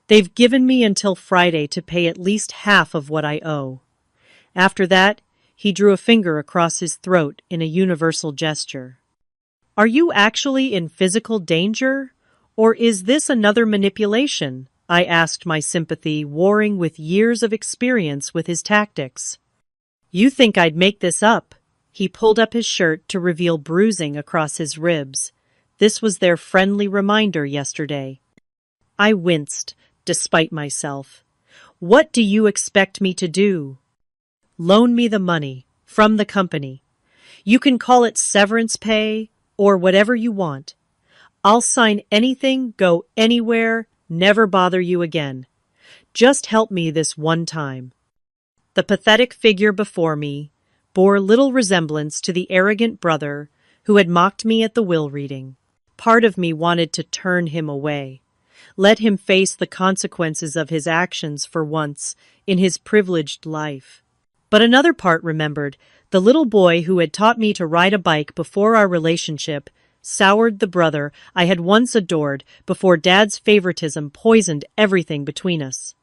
They've given me until Friday to pay at least half of what I owe. After that, he drew a finger across his throat in a universal gesture. Are you actually in physical danger? Or is this another manipulation? I asked, my sympathy warring with years of experience with his tactics. You think I'd make this up? He pulled up his shirt to reveal bruising across his ribs. This was their friendly reminder yesterday. I winced, despite myself. What do you expect me to do? Loan me the money, from the company. You can call it severance pay, or whatever you want. I'll sign anything, go anywhere, never bother you again. Just help me this one time. The pathetic figure before me bore little resemblance to the arrogant brother who had mocked me at the will reading. Part of me wanted to turn him away, let him face the consequences of his actions for once in his privileged life. But another part remembered the little boy who had taught me to ride a bike before our relationship soured the brother I had once adored before Dad's favoritism poisoned everything between us.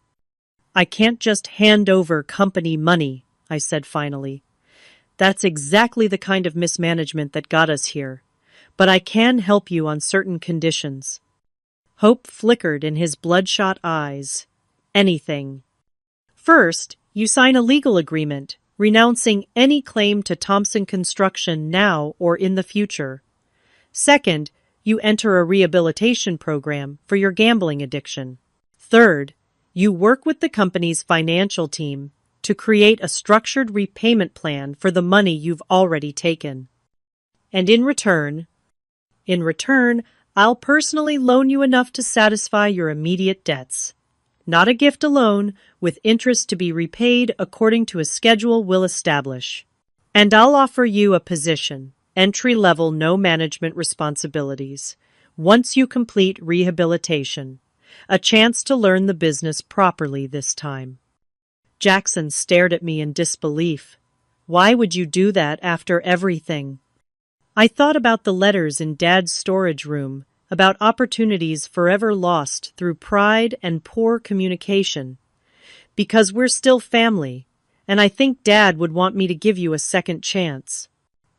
I can't just hand over company money, I said finally. That's exactly the kind of mismanagement that got us here. But I can help you on certain conditions. Hope flickered in his bloodshot eyes. Anything. First, you sign a legal agreement, renouncing any claim to Thompson Construction now or in the future. Second, you enter a rehabilitation program for your gambling addiction. Third, you work with the company's financial team to create a structured repayment plan for the money you've already taken. And in return, I'll personally loan you enough to satisfy your immediate debts. Not a gift alone, with interest to be repaid according to a schedule we'll establish. And I'll offer you a position, entry-level, no management responsibilities, once you complete rehabilitation. A chance to learn the business properly this time. Jackson stared at me in disbelief. Why would you do that after everything? I thought about the letters in Dad's storage room, about opportunities forever lost through pride and poor communication. Because we're still family, and I think Dad would want me to give you a second chance.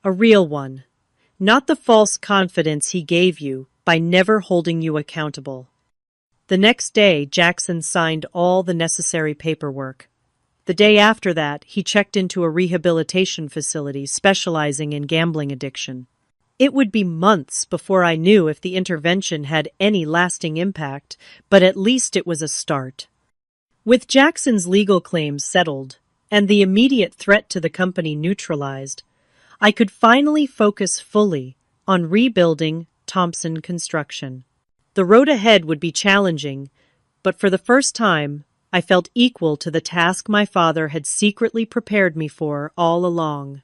A real one. Not the false confidence he gave you by never holding you accountable. The next day, Jackson signed all the necessary paperwork. The day after that, he checked into a rehabilitation facility specializing in gambling addiction. It would be months before I knew if the intervention had any lasting impact, but at least it was a start. With Jackson's legal claims settled and the immediate threat to the company neutralized, I could finally focus fully on rebuilding Thompson Construction. The road ahead would be challenging, but for the first time, I felt equal to the task my father had secretly prepared me for all along.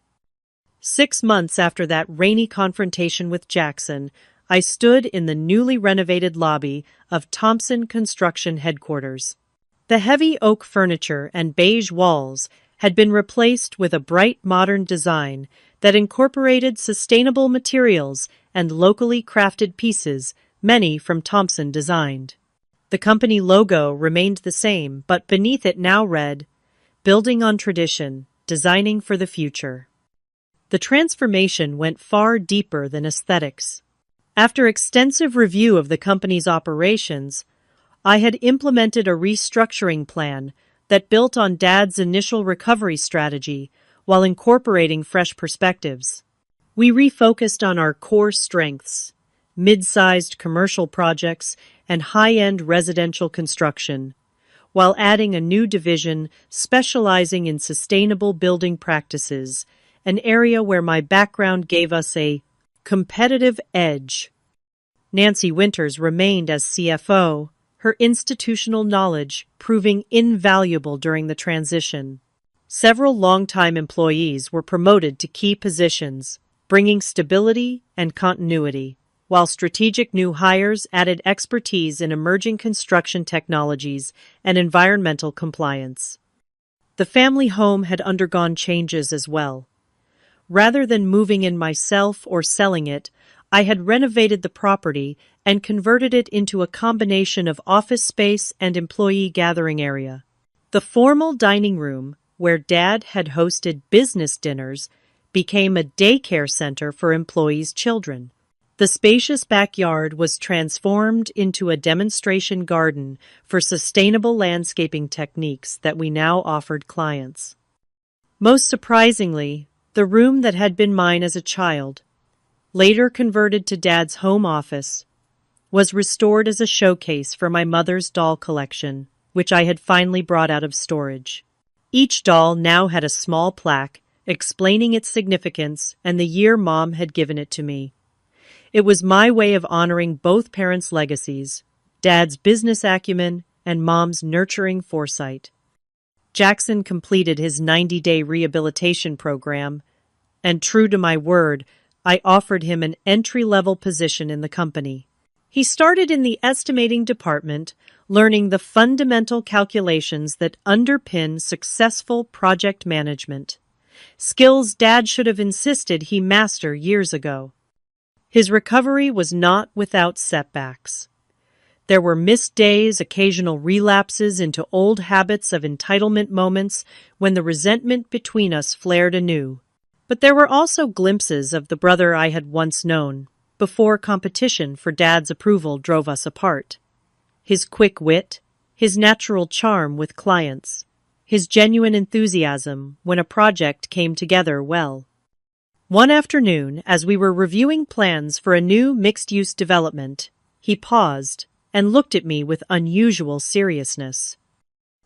6 months after that rainy confrontation with Jackson, I stood in the newly renovated lobby of Thompson Construction headquarters. The heavy oak furniture and beige walls had been replaced with a bright modern design that incorporated sustainable materials and locally crafted pieces, many from Thompson designed. The company logo remained the same, but beneath it now read, "Building on Tradition, Designing for the Future." The transformation went far deeper than aesthetics. After extensive review of the company's operations, I had implemented a restructuring plan that built on Dad's initial recovery strategy while incorporating fresh perspectives. We refocused on our core strengths, mid-sized commercial projects and high-end residential construction, while adding a new division specializing in sustainable building practices, an area where my background gave us a competitive edge. Nancy Winters remained as CFO, her institutional knowledge proving invaluable during the transition. Several longtime employees were promoted to key positions, bringing stability and continuity, while strategic new hires added expertise in emerging construction technologies and environmental compliance. The family home had undergone changes as well. Rather than moving in myself or selling it, I had renovated the property and converted it into a combination of office space and employee gathering area. The formal dining room, where Dad had hosted business dinners, became a daycare center for employees' children. The spacious backyard was transformed into a demonstration garden for sustainable landscaping techniques that we now offered clients. Most surprisingly, the room that had been mine as a child, later converted to Dad's home office, was restored as a showcase for my mother's doll collection, which I had finally brought out of storage. Each doll now had a small plaque explaining its significance and the year Mom had given it to me. It was my way of honoring both parents' legacies, Dad's business acumen and Mom's nurturing foresight. Jackson completed his 90-day rehabilitation program, and true to my word, I offered him an entry-level position in the company. He started in the estimating department, learning the fundamental calculations that underpin successful project management, skills Dad should have insisted he master years ago. His recovery was not without setbacks. There were missed days, occasional relapses into old habits of entitlement moments when the resentment between us flared anew. But there were also glimpses of the brother I had once known, before competition for Dad's approval drove us apart. His quick wit, his natural charm with clients, his genuine enthusiasm when a project came together well. One afternoon, as we were reviewing plans for a new mixed-use development, he paused and looked at me with unusual seriousness.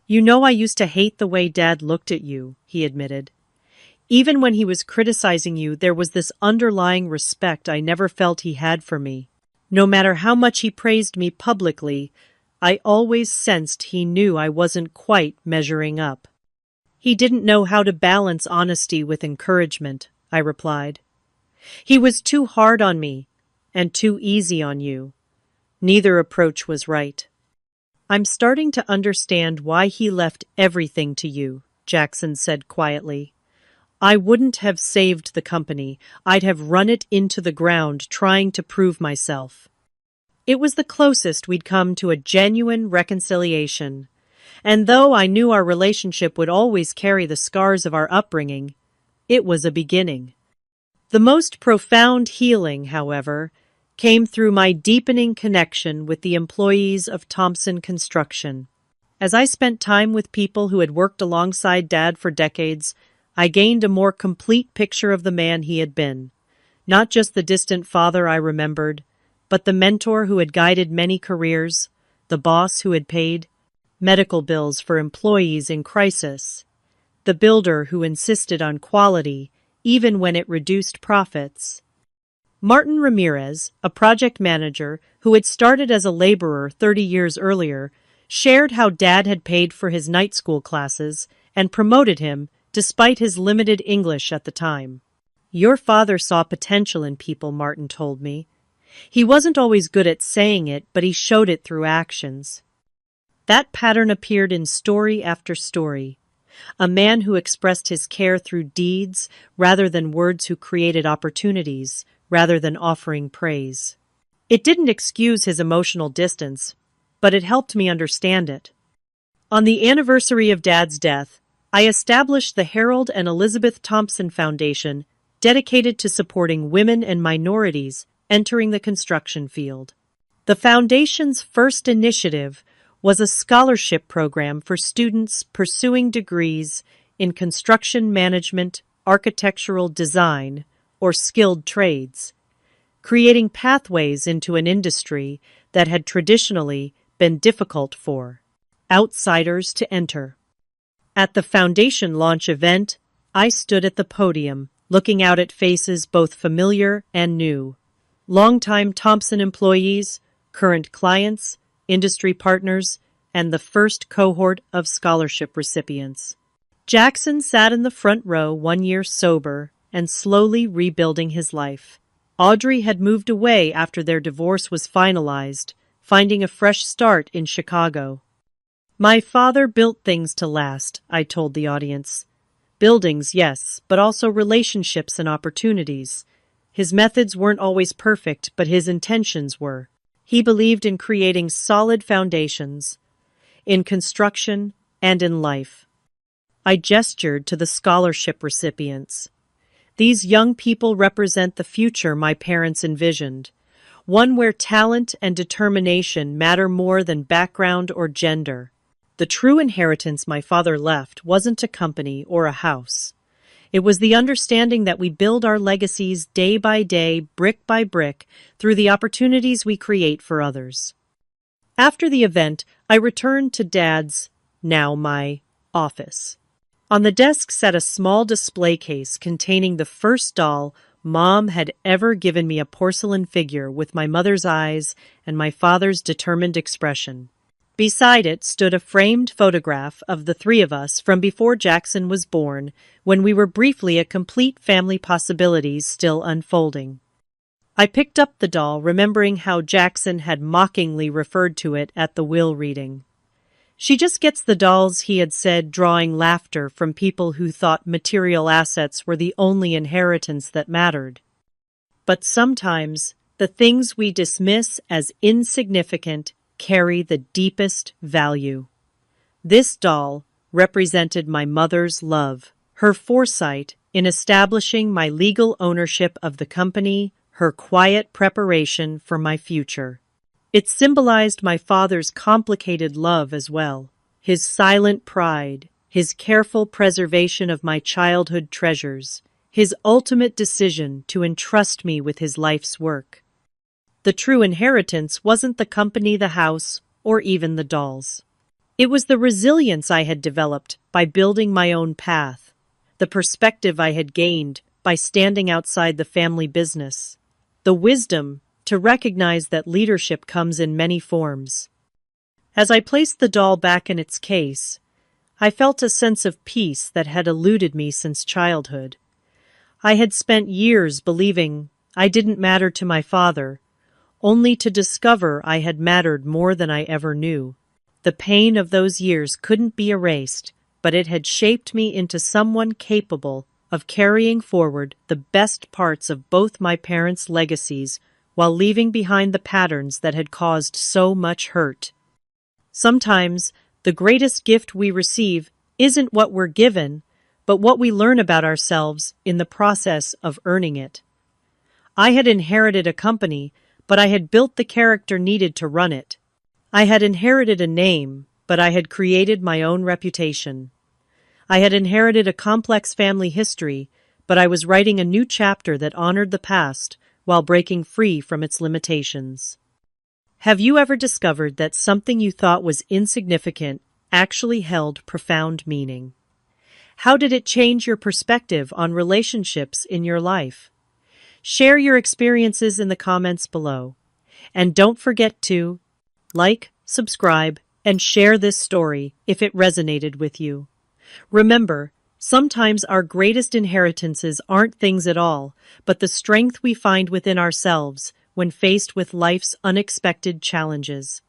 "You know, I used to hate the way Dad looked at you," he admitted. "Even when he was criticizing you, there was this underlying respect I never felt he had for me. No matter how much he praised me publicly, I always sensed he knew I wasn't quite measuring up." "He didn't know how to balance honesty with encouragement," I replied. "He was too hard on me and too easy on you. Neither approach was right." "I'm starting to understand why he left everything to you," Jackson said quietly. "I wouldn't have saved the company. I'd have run it into the ground trying to prove myself." It was the closest we'd come to a genuine reconciliation. And though I knew our relationship would always carry the scars of our upbringing, it was a beginning. The most profound healing, however, came through my deepening connection with the employees of Thompson Construction. As I spent time with people who had worked alongside Dad for decades, I gained a more complete picture of the man he had been. Not just the distant father I remembered, but the mentor who had guided many careers, the boss who had paid medical bills for employees in crisis, the builder who insisted on quality even when it reduced profits. Martin Ramirez, a project manager who had started as a laborer 30 years earlier, shared how Dad had paid for his night school classes and promoted him despite his limited English at the time. "Your father saw potential in people," Martin told me. "He wasn't always good at saying it, but he showed it through actions." That pattern appeared in story after story. A man who expressed his care through deeds rather than words, who created opportunities rather than offering praise. It didn't excuse his emotional distance, but it helped me understand it. On the anniversary of Dad's death, I established the Harold and Elizabeth Thompson Foundation, dedicated to supporting women and minorities entering the construction field. The foundation's first initiative was a scholarship program for students pursuing degrees in construction management, architectural design, or skilled trades, creating pathways into an industry that had traditionally been difficult for outsiders to enter. At the foundation launch event, I stood at the podium, looking out at faces both familiar and new. Longtime Thompson employees, current clients, industry partners, and the first cohort of scholarship recipients. Jackson sat in the front row, 1 year sober and slowly rebuilding his life. Audrey had moved away after their divorce was finalized, finding a fresh start in Chicago. "My father built things to last," I told the audience. "Buildings, yes, but also relationships and opportunities. His methods weren't always perfect, but his intentions were. He believed in creating solid foundations, in construction and in life." I gestured to the scholarship recipients. These young people represent the future my parents envisioned, one where talent and determination matter more than background or gender. The true inheritance my father left wasn't a company or a house. It was the understanding that we build our legacies day by day, brick by brick, through the opportunities we create for others. After the event, I returned to Dad's, now my, office. On the desk sat a small display case containing the first doll Mom had ever given me, a porcelain figure with my mother's eyes and my father's determined expression. Beside it stood a framed photograph of the three of us from before Jackson was born, when we were briefly a complete family, possibilities still unfolding. I picked up the doll, remembering how Jackson had mockingly referred to it at the will reading. "She just gets the dolls," he had said, drawing laughter from people who thought material assets were the only inheritance that mattered. But sometimes the things we dismiss as insignificant carry the deepest value. This doll represented my mother's love, her foresight in establishing my legal ownership of the company, her quiet preparation for my future. It symbolized my father's complicated love as well, his silent pride, his careful preservation of my childhood treasures, his ultimate decision to entrust me with his life's work. The true inheritance wasn't the company, the house, or even the dolls. It was the resilience I had developed by building my own path, the perspective I had gained by standing outside the family business, the wisdom to recognize that leadership comes in many forms. As I placed the doll back in its case, I felt a sense of peace that had eluded me since childhood. I had spent years believing I didn't matter to my father, only to discover I had mattered more than I ever knew. The pain of those years couldn't be erased, but it had shaped me into someone capable of carrying forward the best parts of both my parents' legacies while leaving behind the patterns that had caused so much hurt. Sometimes, the greatest gift we receive isn't what we're given, but what we learn about ourselves in the process of earning it. I had inherited a company, but I had built the character needed to run it. I had inherited a name, but I had created my own reputation. I had inherited a complex family history, but I was writing a new chapter that honored the past while breaking free from its limitations. Have you ever discovered that something you thought was insignificant actually held profound meaning? How did it change your perspective on relationships in your life? Share your experiences in the comments below. And don't forget to like, subscribe, and share this story if it resonated with you. Remember, sometimes our greatest inheritances aren't things at all, but the strength we find within ourselves when faced with life's unexpected challenges.